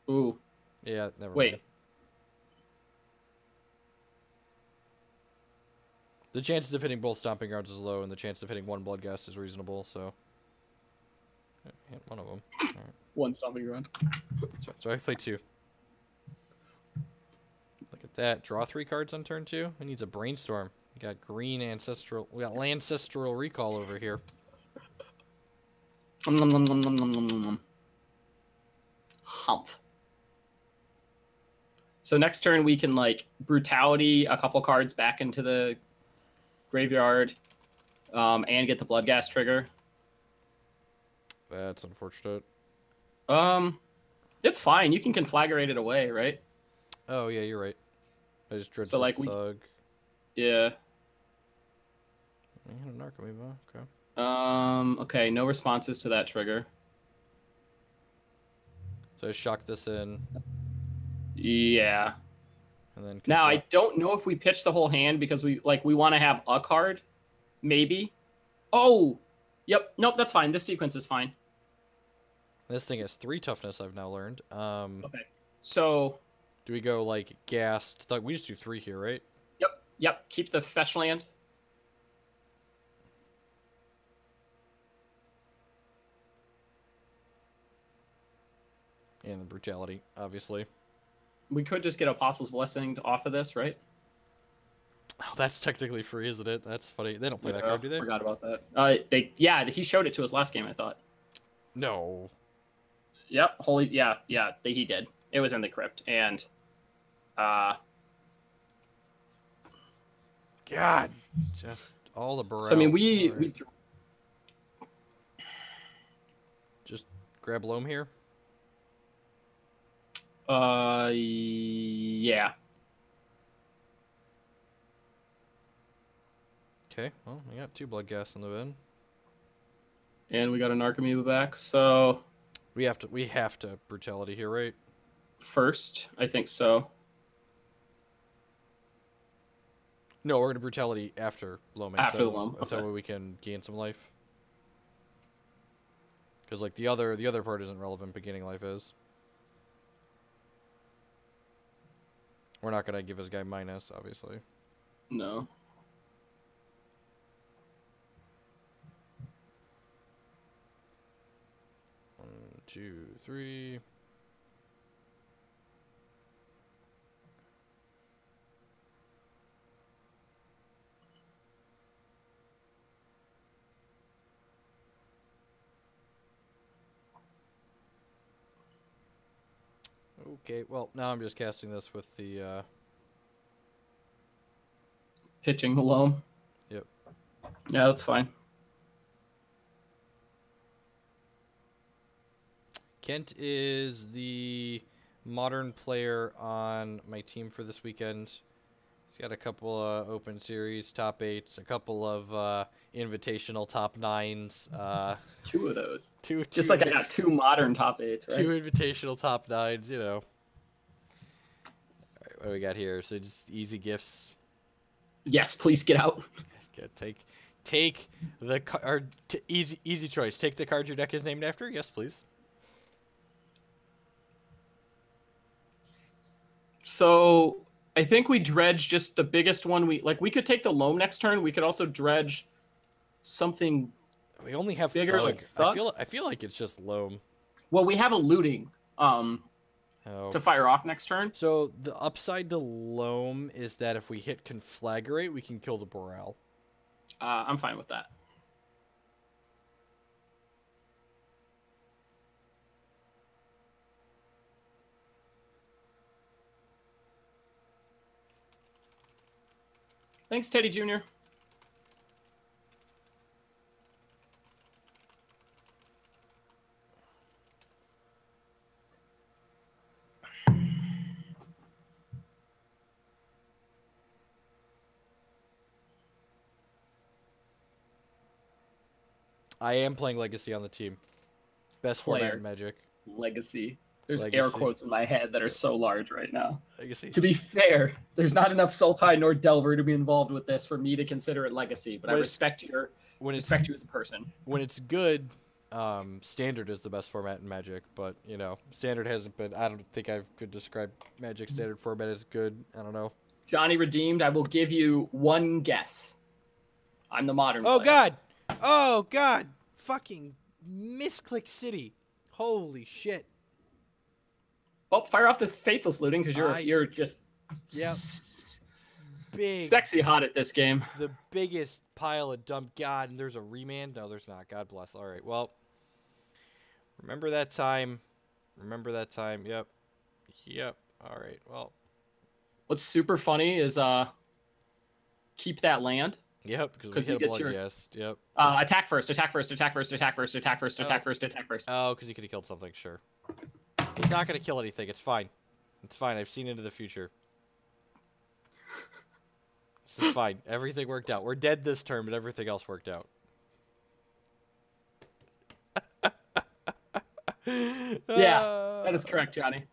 Ooh. Yeah, never Wait. mind. The chances of hitting both stomping guards is low, and the chance of hitting one bloodcast is reasonable. So, hit one of them. All right. One stomping ground. So I play 2. Look at that. Draw 3 cards on turn 2. It needs a brainstorm. We got green ancestral. We got Lancestral Recall over here. Humph. So next turn we can like brutality a couple cards back into the graveyard, and get the Bloodghast trigger. That's unfortunate. It's fine. You can conflagrate it away, right? Oh yeah, you're right. I just dread So, like, thug. Yeah. Man, a Narcomoeba. Okay. Okay, no responses to that trigger. So I shock this in, Yeah. and then Now I don't know if we pitch the whole hand because we want to have a card, maybe. Oh, yep. Nope, that's fine. This sequence is fine. This thing has 3 toughness. I've now learned. Okay. So Do we go like gassed thug? We just do 3 here, right? yep. Yep, keep the fetch land. And the brutality, obviously. We could just get Apostle's Blessing off of this, right? Oh, that's technically free, isn't it? That's funny. They don't play that card, do they? Forgot about that. Yeah, he showed it to us last game, I thought. No. Yep, he did. It was in the crypt, and God, just all the barrels. so I mean, All right. we just grab Loam here. Yeah. Okay, well, we got 2 blood gas in the bin. And we got an Archimedes back, so We have to brutality here, right? first, I think so. No, we're gonna brutality after Loam. After so, the Loam, So okay. we can gain some life. Because like the other part isn't relevant, but gaining life is. We're not gonna give this guy minus, obviously. No. One, 2, 3. Okay, well, now I'm just casting this with the, Pitching the Loam. Yep. Yeah, that's fine. Kent is the modern player on my team for this weekend. He's got a couple of open series top 8s, a couple of invitational top 9s. 2 of those. Two, Just like I got 2 modern top 8s, right? 2 invitational top 9s, you know. All right, what do we got here? So just easy gifts. Yes, please get out. Okay, take the card. Easy choice. Take the card your deck is named after. Yes, please. So I think we dredge just the biggest one. We could take the Loam next turn. We could also dredge something. We only have bigger, Thug. like Thug? I feel like it's just Loam. Well, we have a looting Oh. to fire off next turn. So the upside to Loam is that if we hit Conflagrate, we can kill the Boreal. I'm fine with that. Thanks, Teddy Jr. I am playing Legacy on the team. Best format in Magic. Legacy. There's Legacy. air quotes in my head that are so large right now. Legacy. To be fair, there's not enough Sultai nor Delver to be involved with this for me to consider it Legacy, but I respect you as a person. When it's good, Standard is the best format in Magic, but, you know, Standard hasn't been... I don't think I could describe Magic Standard format as good. I don't know. Johnny Redeemed, I will give you one guess. I'm the modern Oh, player. God! Oh, God! Fucking Misclick City. Holy shit. Oh, fire off this Faithless Looting because you're just Big. sexy hot at this game. The biggest pile of dump. God, and there's a remand? No, there's not. God bless. All right, well. Remember that time. Remember that time. Yep. Yep. All right, well. What's super funny is keep that land. Yep, because we hit a blood guest. Yep. Attack first, attack first, attack first, attack first, attack first, attack first, attack first. Oh, because he could have killed something, sure. He's not going to kill anything. It's fine. It's fine. I've seen into the future. This is fine. Everything worked out. We're dead this turn, but everything else worked out. Yeah, that is correct, Johnny.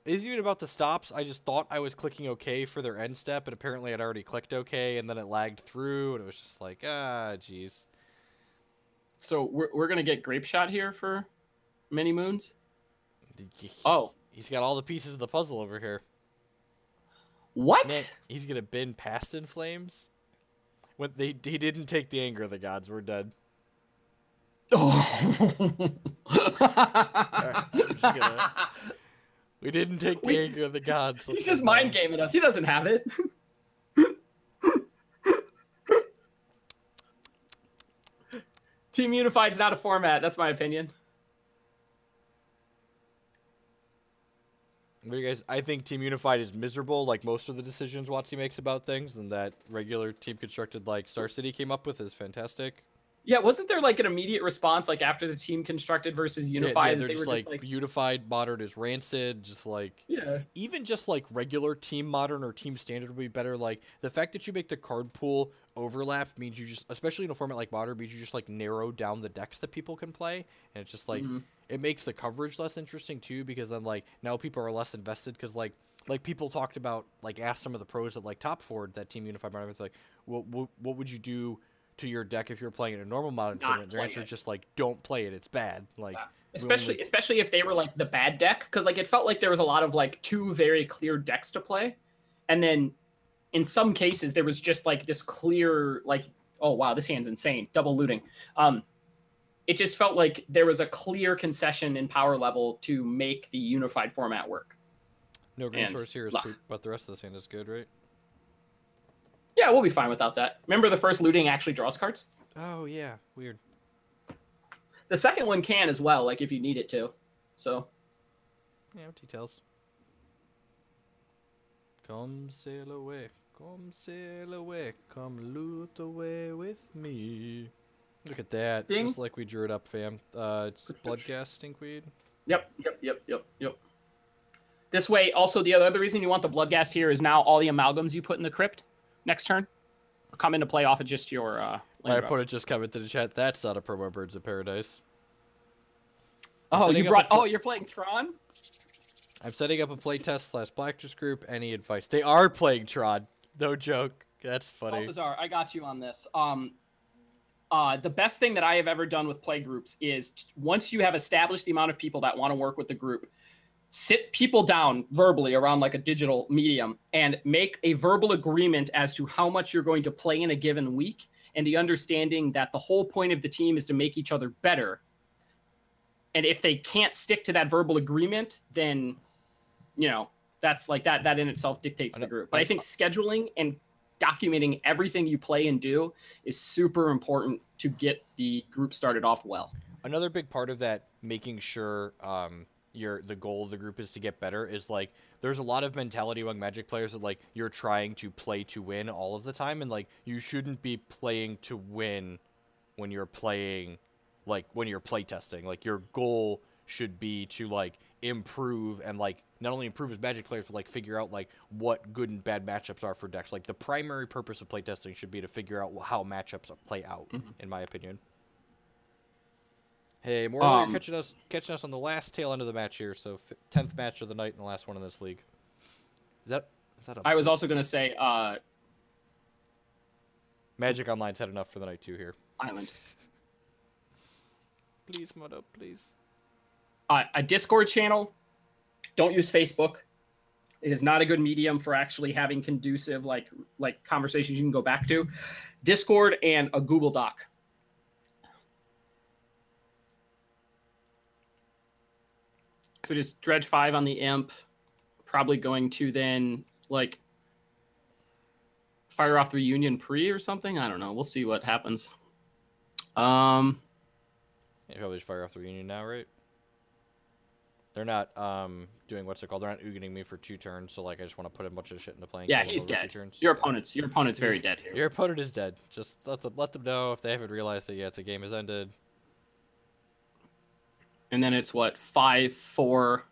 It isn't even about the stops. I just thought I was clicking OK for their end step, but apparently I'd already clicked OK, and then it lagged through, and it was just like, jeez. So we're going to get Grape Shot here for many moons? Oh. He's got all the pieces of the puzzle over here. What? Man, he's gonna bin past in flames. When he didn't take the anger of the gods, we're dead. Oh. We didn't take the anger of the gods. He's just mind gaming us. He doesn't have it. Team Unified's not a format. That's my opinion. What do you guys? I think Team Unified is miserable, like most of the decisions WotC makes about things, and that regular Team Constructed, like Star City, came up with is fantastic. Yeah, wasn't there like an immediate response like after the Team Constructed versus Unified? Yeah, they're just like Unified Modern is rancid, just like even just like regular Team Modern or Team Standard would be better. Like the fact that you make the card pool overlap means you just, especially in a format like Modern, means you just like narrow down the decks that people can play, and it's just like it makes the coverage less interesting too, because then like now people are less invested because like people talked about, like asked some of the pros at like Top Four that Team Unified Modern was like, what would you do to your deck if you're playing in a normal Modern tournament? Their answer is just like, don't play it. It's bad. Like especially if they were like the bad deck, because like it felt like there was a lot of like two very clear decks to play, and then in some cases there was just like this clear like, oh wow, this hand's insane, double looting. It just felt like there was a clear concession in power level to make the unified format work. No green source here is poop, but the rest of this hand is good, right? Yeah, we'll be fine without that. Remember the first looting actually draws cards? Oh, yeah. Weird. The second one can as well, like if you need it to. So. Yeah, details. Come sail away. Come sail away. Come loot away with me. Look at that. Ding. Just like we drew it up, fam. It's Bloodghast Stinkweed. Yep. This way, also, the other reason you want the Bloodghast here is now all the amalgams you put in the crypt next turn come into play off of just your my opponent just commented in the chat, that's not a promo Birds of Paradise. Oh, you brought you're playing Tron? I'm setting up a playtest / Blackjust group. Any advice? They are playing Tron. No joke. That's funny. Balthazar, I got you on this. The best thing that I have ever done with play groups is once you have established the amount of people that want to work with the group, sit people down verbally around like a digital medium and make a verbal agreement as to how much you're going to play in a given week, and the understanding that the whole point of the team is to make each other better. And if they can't stick to that verbal agreement, then, you know, that's like that in itself dictates the group. But I think scheduling and documenting everything you play and do is super important to get the group started off well. Another big part of that, making sure the goal of the group is to get better, is like there's a lot of mentality among Magic players that like you're trying to play to win all of the time, and like you shouldn't be playing to win when you're playing, like when you're play testing. Like your goal should be to like improve, and like not only improve as Magic players, but like figure out like what good and bad matchups are for decks. Like the primary purpose of playtesting should be to figure out how matchups play out, in my opinion. Hey, more you're catching us on the last tail end of the match here, so 10th match of the night and the last one in this league. Is that I was also going to say Magic Online's had enough for the night too here. Island. Please, Moto, please. A Discord channel. Don't use Facebook. It is not a good medium for actually having conducive like conversations you can go back to. Discord and a Google Doc. So just Dredge 5 on the Imp. Probably going to then like fire off the Reunion pre or something. I don't know. We'll see what happens. Yeah, probably just fire off the Reunion now, right? They're not doing what's it called? They're not ooging me for 2 turns, so like I just want to put a bunch of shit into playing. Yeah, he's dead. Your opponent's very dead here. Your opponent is dead. Just let them know if they haven't realized it yet. The game has ended. And then it's what, 5-4.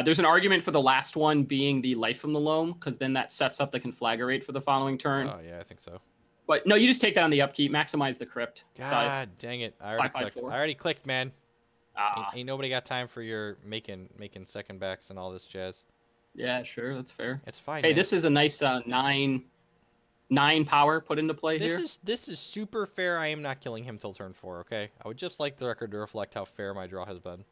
There's an argument for the last one being the Life from the Loam, because then that sets up the Conflagrate for the following turn. Oh yeah, I think so. But no, you just take that on the upkeep, maximize the crypt size. God dang it! I already clicked, man. Ain't nobody got time for your making second backs and all this jazz. Yeah, sure, that's fair. It's fine. Hey, man. This is a nice 9 power put into play here. This is super fair. I am not killing him till turn 4. Okay, I would just like the record to reflect how fair my draw has been.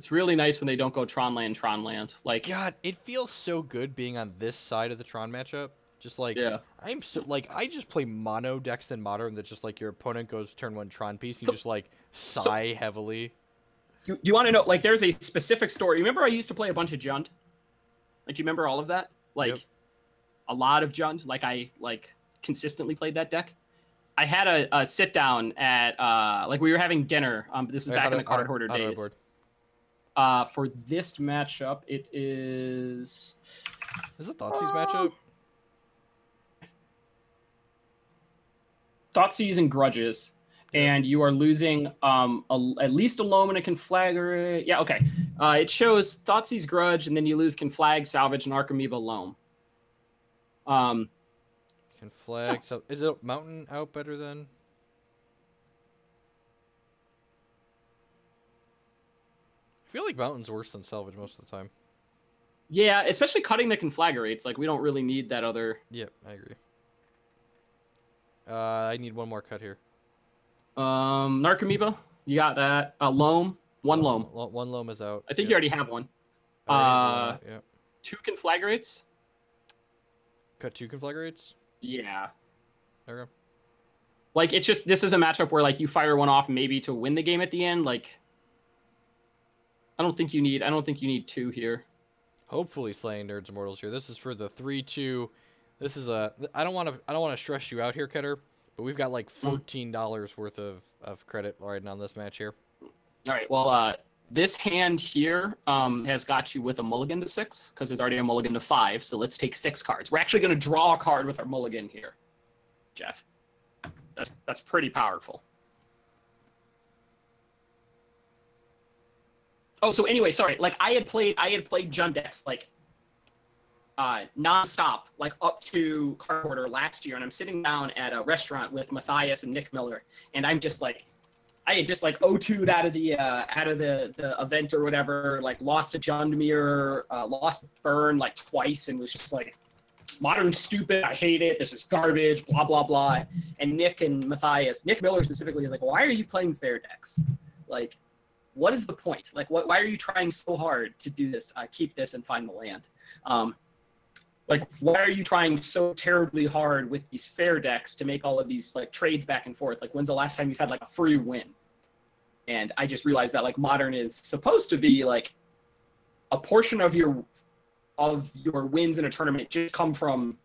It's really nice when they don't go Tron land. Like, God, it feels so good being on this side of the Tron matchup. Just like yeah. I just play mono decks in Modern that just like your opponent goes turn 1 Tron piece and So- you just like sigh heavily. Do you want to know? Like, there's a specific story. Remember, I used to play a bunch of Jund. Like, do you remember all of that? Like, Yep. a lot of Jund. Like, I consistently played that deck. I had a sit down at like we were having dinner. This is back in the card hoarder days. For this matchup, it is. Is it Thoughtseize matchup? Thoughtseize and Grudges. And you are losing at least a Loam and a Conflagrate. Yeah, okay. It shows Thoughtseize Grudge, and then you lose Conflag, Salvage, and Archimedes Loam. Conflag. So is it Mountain out better than? I feel like Mountain's worse than Salvage most of the time. Yeah, especially cutting the Conflagrates. Like, we don't really need that other... Yep, I agree. I need one more cut here. Narcomoeba, you got that. Loam, one Loam. One Loam is out. I think you already have one. Yeah. 2 Conflagrates. Cut 2 Conflagrates? Yeah. Okay. Like, it's just, this is a matchup where, like, you fire one off maybe to win the game at the end. Like, I don't think you need 2 here. Hopefully slaying Nerds Immortals here. This is for the 3-2. This is a... I don't want to stress you out here, Ketter, but we've got like $14 worth of credit riding on this match here. All right, well, this hand here has got you with a mulligan to 6, because it's already a mulligan to 5, so let's take 6 cards. We're actually going to draw a card with our mulligan here, Jeff. That's pretty powerful. Oh, so anyway, sorry. Like, I had played Jund decks, like, nonstop, like up to card order last year, and I'm sitting down at a restaurant with Matthias and Nick Miller, and I'm just like, I had just like O2'd out of the event or whatever, like lost to Jund Mirror, lost Burn like twice, and was just like, Modern stupid, I hate it, this is garbage, blah blah blah. And Nick and Matthias, Nick Miller specifically, is like, why are you playing fair decks? Like, what is the point? Like, why are you trying so hard to do this, keep this and find the land? Like, why are you trying so terribly hard with these fair decks to make all of these like trades back and forth? Like, when's the last time you've had like a free win? And I just realized that like Modern is supposed to be like a portion of your wins in a tournament just come from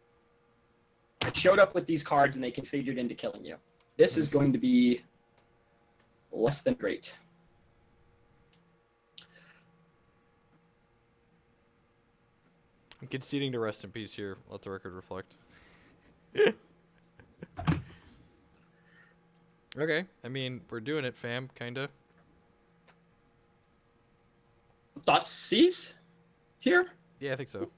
I showed up with these cards and they configured into killing you. This is going to be less than great. I'm conceding to rest in peace here. Let the record reflect. Okay. I mean, we're doing it, fam, kinda. Thoughtseize here? Yeah, I think so.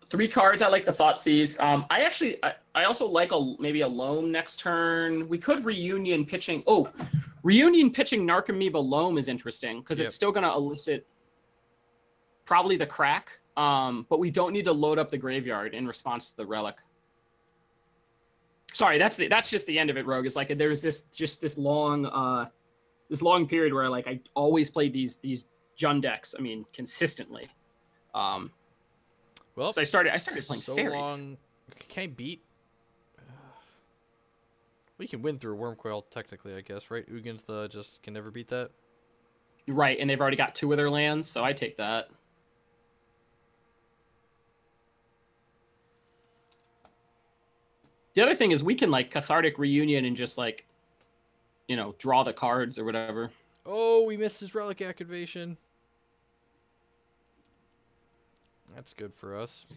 3 cards. I like the Thoughtseize. I also like maybe a Loam next turn. We could reunion pitching. Oh, reunion pitching Narcomoeba Loam is interesting because it's still going to elicit probably the crack. But we don't need to load up the graveyard in response to the relic. Sorry, that's just the end of it, Rogue. It's like there's this long period where like I always played these Jund decks. I mean, consistently. Well, so I started playing fairies. Long. Can I beat? We can win through Wormcoil technically, I guess, right? Ugins just can never beat that. Right, and they've already got 2 of their lands, so I take that. The other thing is we can like Cathartic Reunion and just like, you know, draw the cards or whatever. Oh, we missed his relic activation. That's good for us.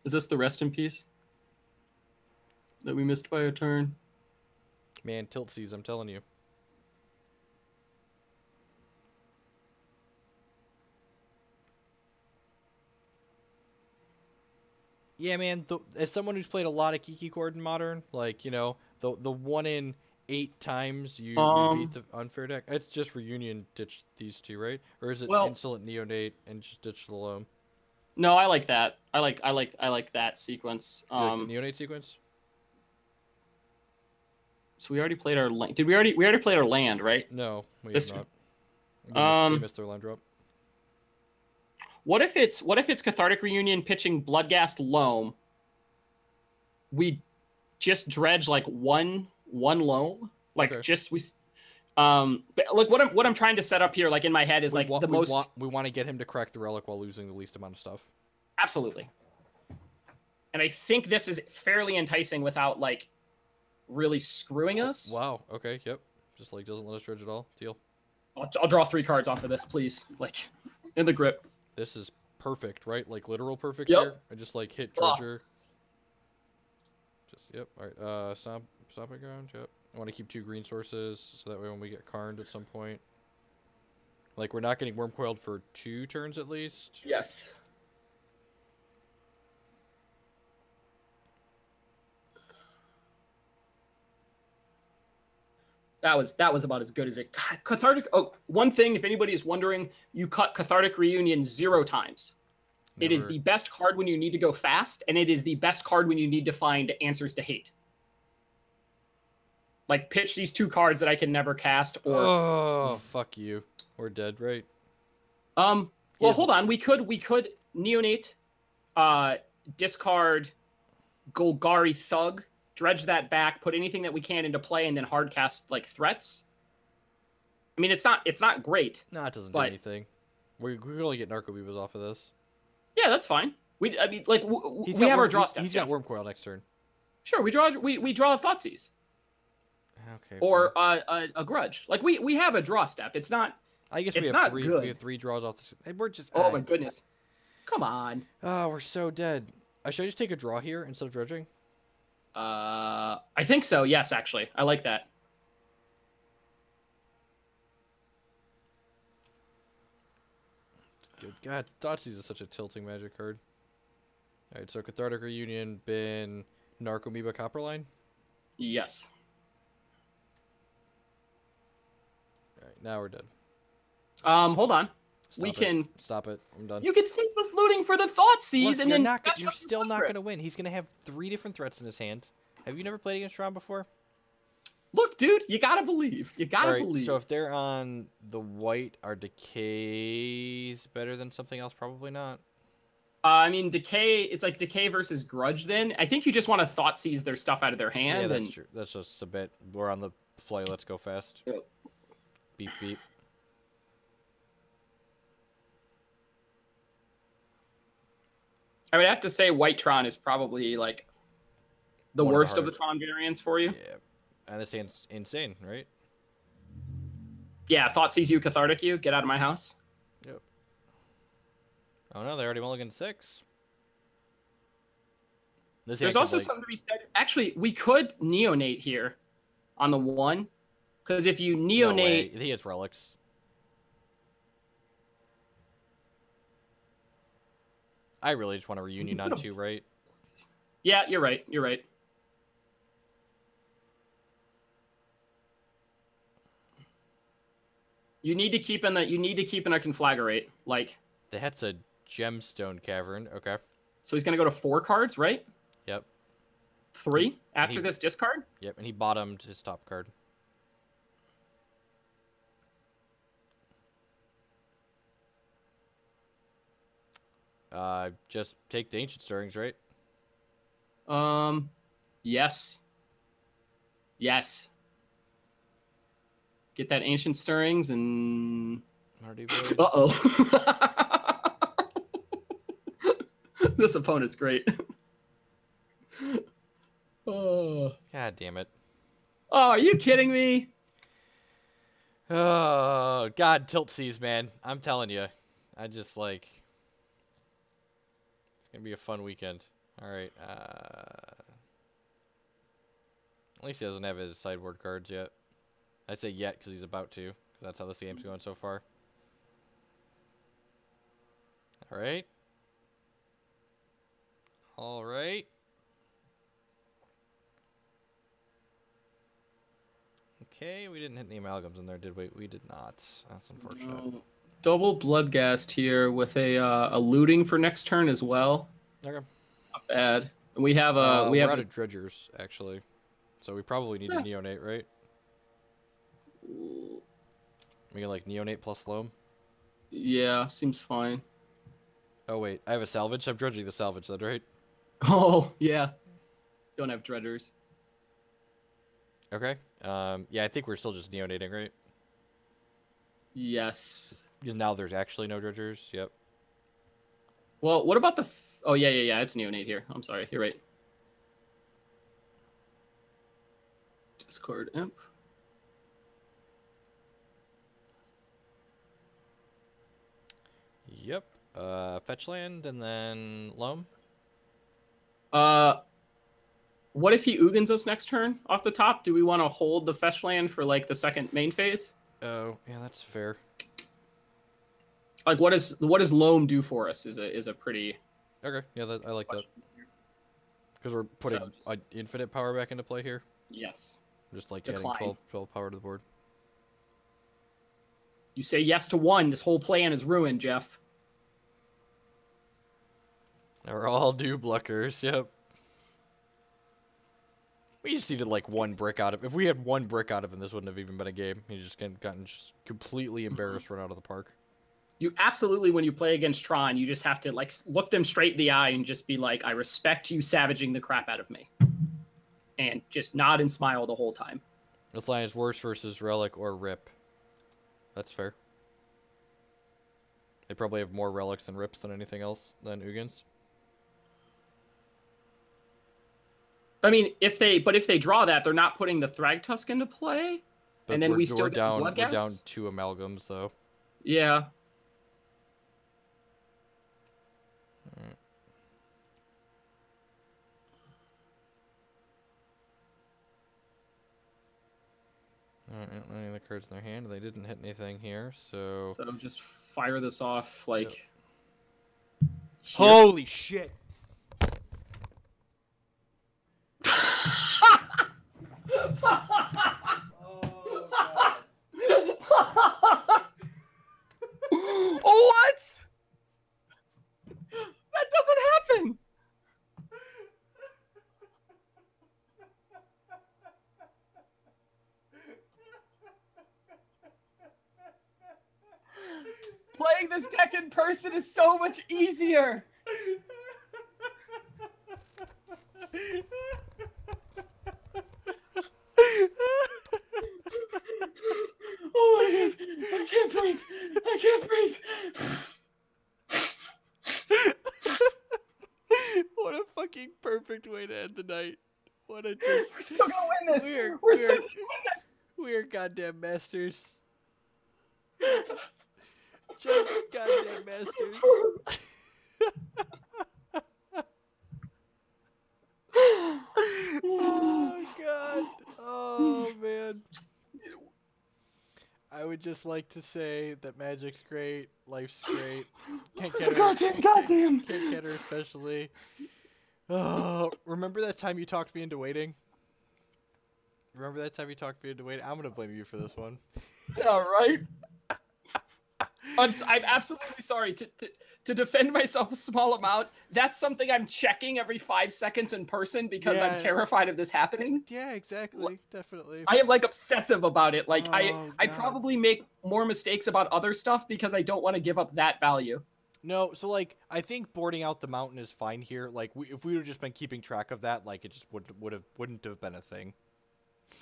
Is this the rest in peace that we missed by a turn? Man, tilt sees, I'm telling you. Yeah, man, as someone who's played a lot of Kiki Chord in Modern, like, you know, the 1 in 8 times you beat the unfair deck, it's just reunion ditch these 2, right? Or is it insolent neonate and just ditch the loam? No, I like that. I like that sequence. You like the neonate sequence? So we already played our land. Did we already? We already played our land, right? No, we This have not. turn. They missed their land drop. What if it's Cathartic Reunion pitching Bloodghast Loam? We just dredge like one loam, like Okay. just we. Like what I'm trying to set up here, like in my head, is like the most. We want to get him to crack the relic while losing the least amount of stuff. Absolutely. And I think this is fairly enticing without like really screwing us. Wow. Okay. Yep. Just like doesn't let us dredge at all. Deal. I'll draw 3 cards off of this, please. Like in the grip. This is perfect, right? Like literal perfect Yep. here. I just like hit dredger. Just yep. All right. Stomping ground. Yep. I want to keep 2 green sources so that way when we get Karned at some point, like we're not getting worm coiled for 2 turns at least. Yes. That was about as good as it. God, Cathartic. Oh, one thing, if anybody is wondering, you cut Cathartic Reunion 0 times. It is Never- the best card when you need to go fast, and it is the best card when you need to find answers to hate. Like pitch these 2 cards that I can never cast, or Oh, fuck you. We're dead, right? well, Yeah. hold on. We could neonate, discard Golgari Thug, dredge that back, put anything that we can into play, and then hard cast like threats. I mean, it's not great. Nah, it doesn't do But- anything. We can only get Narco Beavers off of this. Yeah, that's fine. I mean, like He's we got have our worm- draw he- steps. He's got Worm Coil next turn. Sure, we draw a Thoughtseize Okay. or fine. a Grudge. Like we have a draw step. It's not. I guess it's we have not 3. good. We have 3 draws off this. We're just. Oh my goodness! Come on. Oh, we're so dead. Should I just take a draw here instead of dredging? I think so. Yes, actually, I like that. Good God, Thoughtseize is such a tilting Magic card. All right, so Cathartic Reunion, been Narcomoeba Copperline. Yes. All right, now we're dead. Hold on. Stop We it. can. Stop it. I'm done. You can faithless looting for the Thoughtseize, Look, and you're then not. fetch You're up your still not Blood going to win. He's going to have 3 different threats in his hand. Have you never played against Tron before? Look, dude, you gotta believe. You gotta All right, believe. so if they're on the white, are decays better than something else? Probably not. I mean, Decay. It's like Decay versus Grudge. Then I think you just want to Thoughtseize their stuff out of their hand. Yeah, that's and... true. That's just a bit. We're on the fly. Let's go fast. Yep. Beep beep. I would have to say White Tron is probably like the One of the worst of the hardest. Tron variants for you. Yeah, and this hand's insane, right? Yeah, Thoughtseize you, Cathartic you. Get out of my house. Yep. Oh no, they already mulliganed 6. This There's hand also can, like, something to be said. Actually, we could neonate here on the 1, because if you no way. neonate, He has relics. I really just want a reunion on 2, right? yeah, you're right. You're right. You need to keep in a conflagrate. Like, That's a gemstone cavern. Okay. so he's gonna go to 4 cards, right? Yep. 3 after he- this discard. Yep. And he bottomed his top card. Just take the ancient stirrings, right? Yes. Yes. Get that ancient stirrings and. Marty Void. Uh-oh. This opponent's great. Oh. God damn it. Oh, are you kidding me? Oh God, tilt seas, man. I'm telling you, I just like. It's gonna be a fun weekend. All right. At least he doesn't have his sideboard cards yet. I say yet because he's about to, because that's how this game's going so far. All right. All right. Okay, we didn't hit any amalgams in there, did we? We did not. That's unfortunate. No. Double Bloodghast here with a looting for next turn as well. Okay. Not bad. And we have We're we have out of dredgers, actually. So we probably need to Yeah. neonate, right? We can like neonate plus loam. Yeah, seems fine. Oh wait, I have a salvage. I'm dredging the salvage, that right? Oh, yeah. Don't have dredgers. Okay. Yeah, I think we're still just neonating, right? Yes. Because now there's actually no dredgers. Yep. Well, what about the... Oh, yeah. It's neonate here. I'm sorry. You're right. Discord imp. Yep. Fetch land and then loam. What if he Ugins us next turn off the top? Do we want to hold the fetch land for like the second main phase? Oh, yeah, that's fair. Like, what does Loam do for us? Is a pretty... Okay, yeah, I like that. Because we're putting infinite power back into play here. Yes. Just like Decline. adding 12 power to the board. You say yes to one, this whole plan is ruined, Jeff. We're all new Bluckers, yep. We just needed like one brick out of... If we had one brick out of him, this wouldn't have even been a game. He just gotten just completely embarrassed run out of the park. You absolutely, when you play against Tron, you just have to like look them straight in the eye and just be like, I respect you savaging the crap out of me. And just nod and smile the whole time. This line is worse versus Relic or Rip. That's fair. They probably have more Relics and Rips than anything else than Ugins. I mean, if they draw that, they're not putting the Thragtusk into play, But and then we still we're get down, the Blood we're Gas? down 2 amalgams, though. Yeah. Any of the cards in their hand. They didn't hit anything here, so... So just fire this off, like... Holy shit! What? That doesn't happen. Playing this deck in person is so much easier. Oh my god, I can't breathe. I can't breathe. What a fucking perfect way to end the night. What a just... We're still gonna win this. We're still gonna win We're goddamn masters. Just goddamn masters. Oh god. Oh man. I would just like to say that Magic's great, life's great. Goddamn. Can't get her especially. Oh, remember that time you talked me into waiting? I'm gonna blame you for this one. All right. I'm absolutely sorry. To defend myself a small amount, that's something I'm checking every 5 seconds in person because I'm terrified of this happening. Yeah, exactly. Definitely. I am like obsessive about it. Like Oh, I God. probably make more mistakes about other stuff because I don't want to give up that value. No, so like I think boarding out the mountain is fine here. Like if we would have just been keeping track of that, like it just wouldn't have been a thing.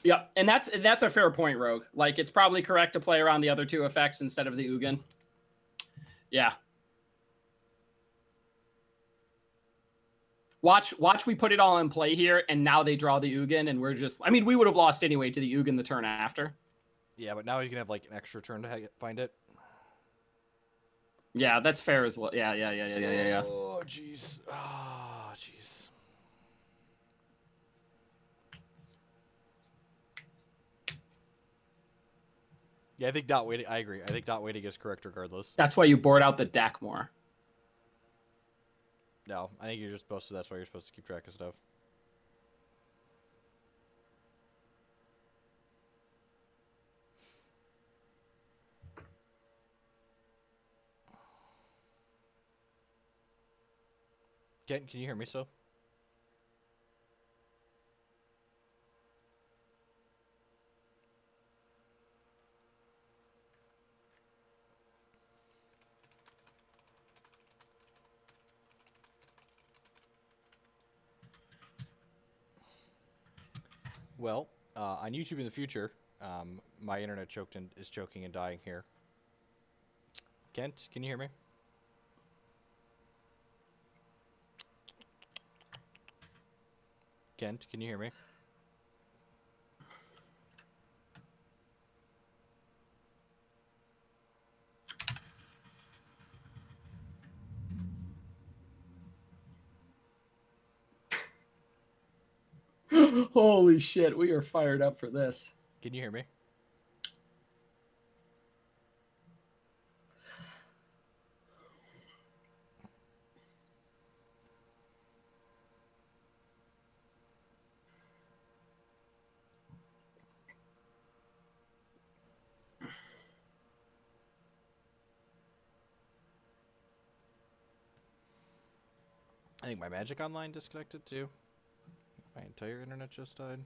Yeah, and that's a fair point, Rogue. Like it's probably correct to play around the other two effects instead of the Ugin. Yeah. Watch we put it all in play here, and now they draw the Ugin, and we're just... I mean, we would have lost anyway to the Ugin the turn after. Yeah, but now he's gonna have like an extra turn to find it. Yeah, that's fair as well. Yeah. Oh, jeez. Oh, jeez. Yeah, I think dot waiting. I agree. I think dot waiting is correct regardless. That's why you board out the deck more. No, I think you're just supposed to. That's why you're supposed to keep track of stuff. Can you hear me still? Well, on YouTube in the future, my internet is choking and dying here. Kent, can you hear me? Kent, can you hear me? Holy shit, we are fired up for this. Can you hear me? I think my Magic Online disconnected too. My entire internet just died.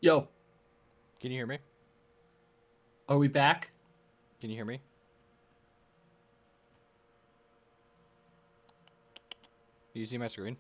Yo, Can you hear me? are we back? Can you hear me? Do you see my screen?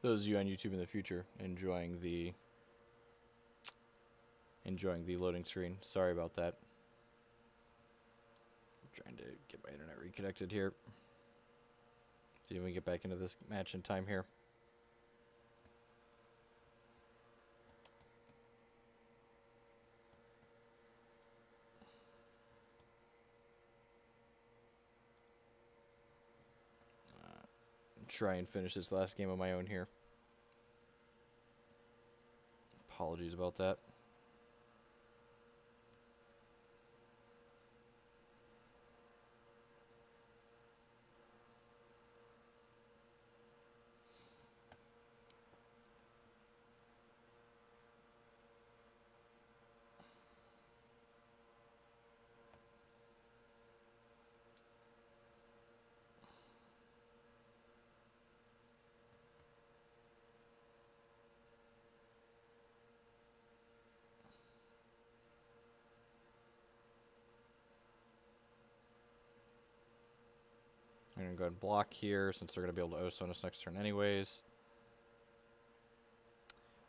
Those of you on YouTube in the future enjoying the loading screen. Sorry about that. I'm trying to get my internet reconnected here. See if we can get back into this match in time here. Try and finish this last game on my own here. Apologies about that. I'm going to go ahead and block here since they're going to be able to O-Zone us next turn anyways.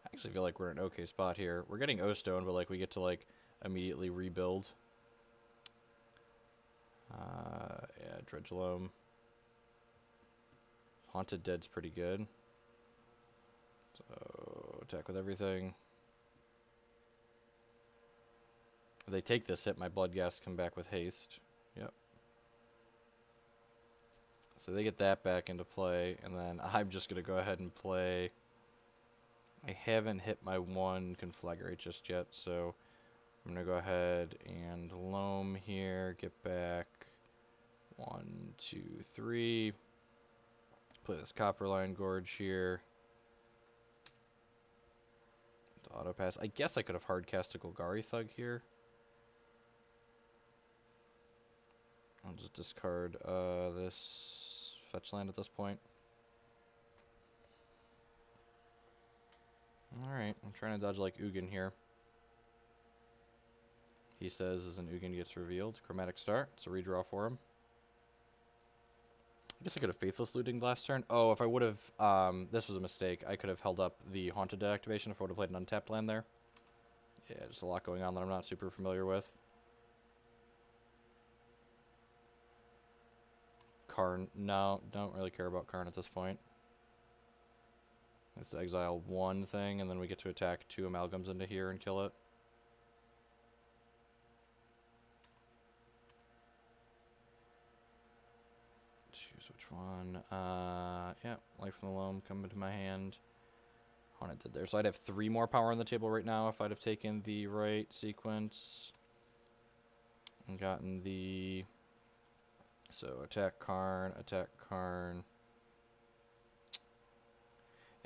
I actually feel like we're in an okay spot here. We're getting O-Stone, but like we get to like immediately rebuild. Yeah, Dredge Loam. Haunted Dead's pretty good. attack with everything. If they take this hit, my Bloodghast come back with haste. Yep. So they get that back into play, and then I'm just going to go ahead and play... I haven't hit my 1 Conflagrate just yet, so I'm going to go ahead and loam here, get back 1, 2, 3. Play this Copperline Gorge here. The auto pass. I guess I could have hard cast a Golgari Thug here. I'll just discard this fetch land at this point. Alright, I'm trying to dodge like Ugin here. He says as an Ugin gets revealed. Chromatic Star. It's a redraw for him. I guess I could have Faithless Looting last turn. Oh, if I would have... this was a mistake. I could have held up the Haunted Dead activation if I would have played an untapped land there. Yeah, there's a lot going on that I'm not super familiar with. Karn. No, don't really care about Karn at this point. Let's exile 1 thing, and then we get to attack 2 Amalgams into here and kill it. Choose which one. Yeah, Life from the Loam coming to my hand. Haunted Dead there. So I'd have 3 more power on the table right now if I'd have taken the right sequence. And gotten the... So attack Karn, attack Karn.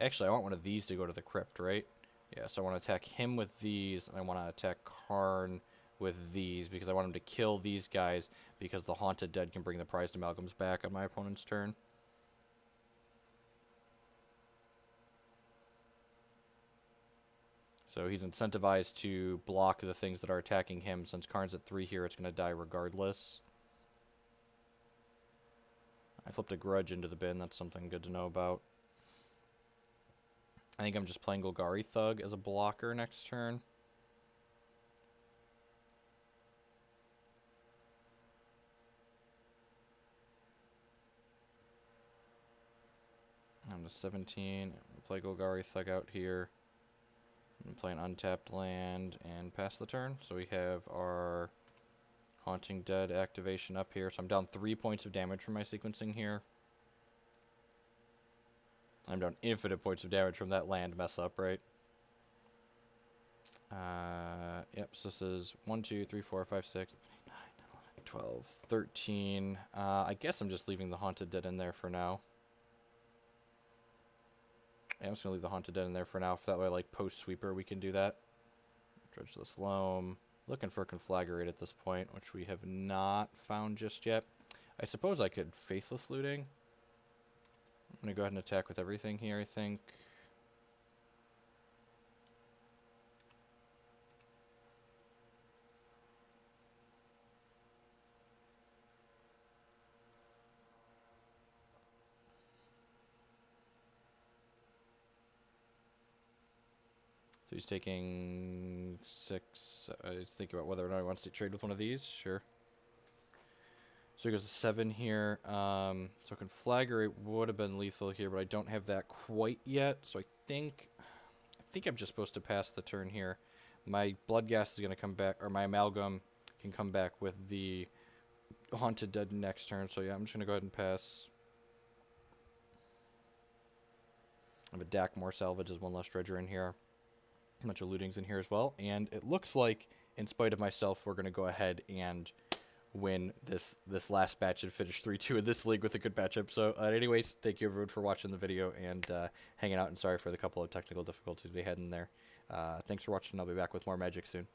Actually, I want one of these to go to the crypt, right? Yeah, so I want to attack him with these, and I want to attack Karn with these, because I want him to kill these guys, because the Haunted Dead can bring the prized amalgams back on my opponent's turn. So he's incentivized to block the things that are attacking him. Since Karn's at 3 here, it's going to die regardless. I flipped a Grudge into the bin. That's something good to know about. I think I'm just playing Golgari Thug as a blocker next turn. I'm to 17. Play Golgari Thug out here. I'm play an untapped land and pass the turn. So we have our Haunting Dead activation up here. So I'm down 3 points of damage from my sequencing here. I'm down infinite points of damage from that land mess up, right? Yep, so this is 1, 2, 3, 4, 5, 6, 8, 9, 10, 11, 12, 13. I guess I'm just leaving the Haunted Dead in there for now. Yeah, I'm just going to leave the Haunted Dead in there for now. If that way, like, post-sweeper, we can do that. Dredge this Loam. Looking for Conflagrate at this point, which we have not found just yet. I suppose I could Faithless Looting. I'm going to go ahead and attack with everything here, I think. So he's taking 6. I was thinking about whether or not he wants to trade with one of these. Sure. So he goes to 7 here. So Conflagrate would have been lethal here, but I don't have that quite yet. So I think I'm just supposed to pass the turn here. My Bloodghast is going to come back, or my Amalgam can come back with the Haunted Dead next turn. So yeah, I'm just going to go ahead and pass. I have a Dakmor Salvage as one less Dredger in here. A bunch of lootings in here as well. And it looks like, in spite of myself, we're going to go ahead and win this last batch and finish 3-2 in this league with a good matchup. So anyways, thank you everyone for watching the video and hanging out, and sorry for the couple of technical difficulties we had in there. Thanks for watching. I'll be back with more Magic soon.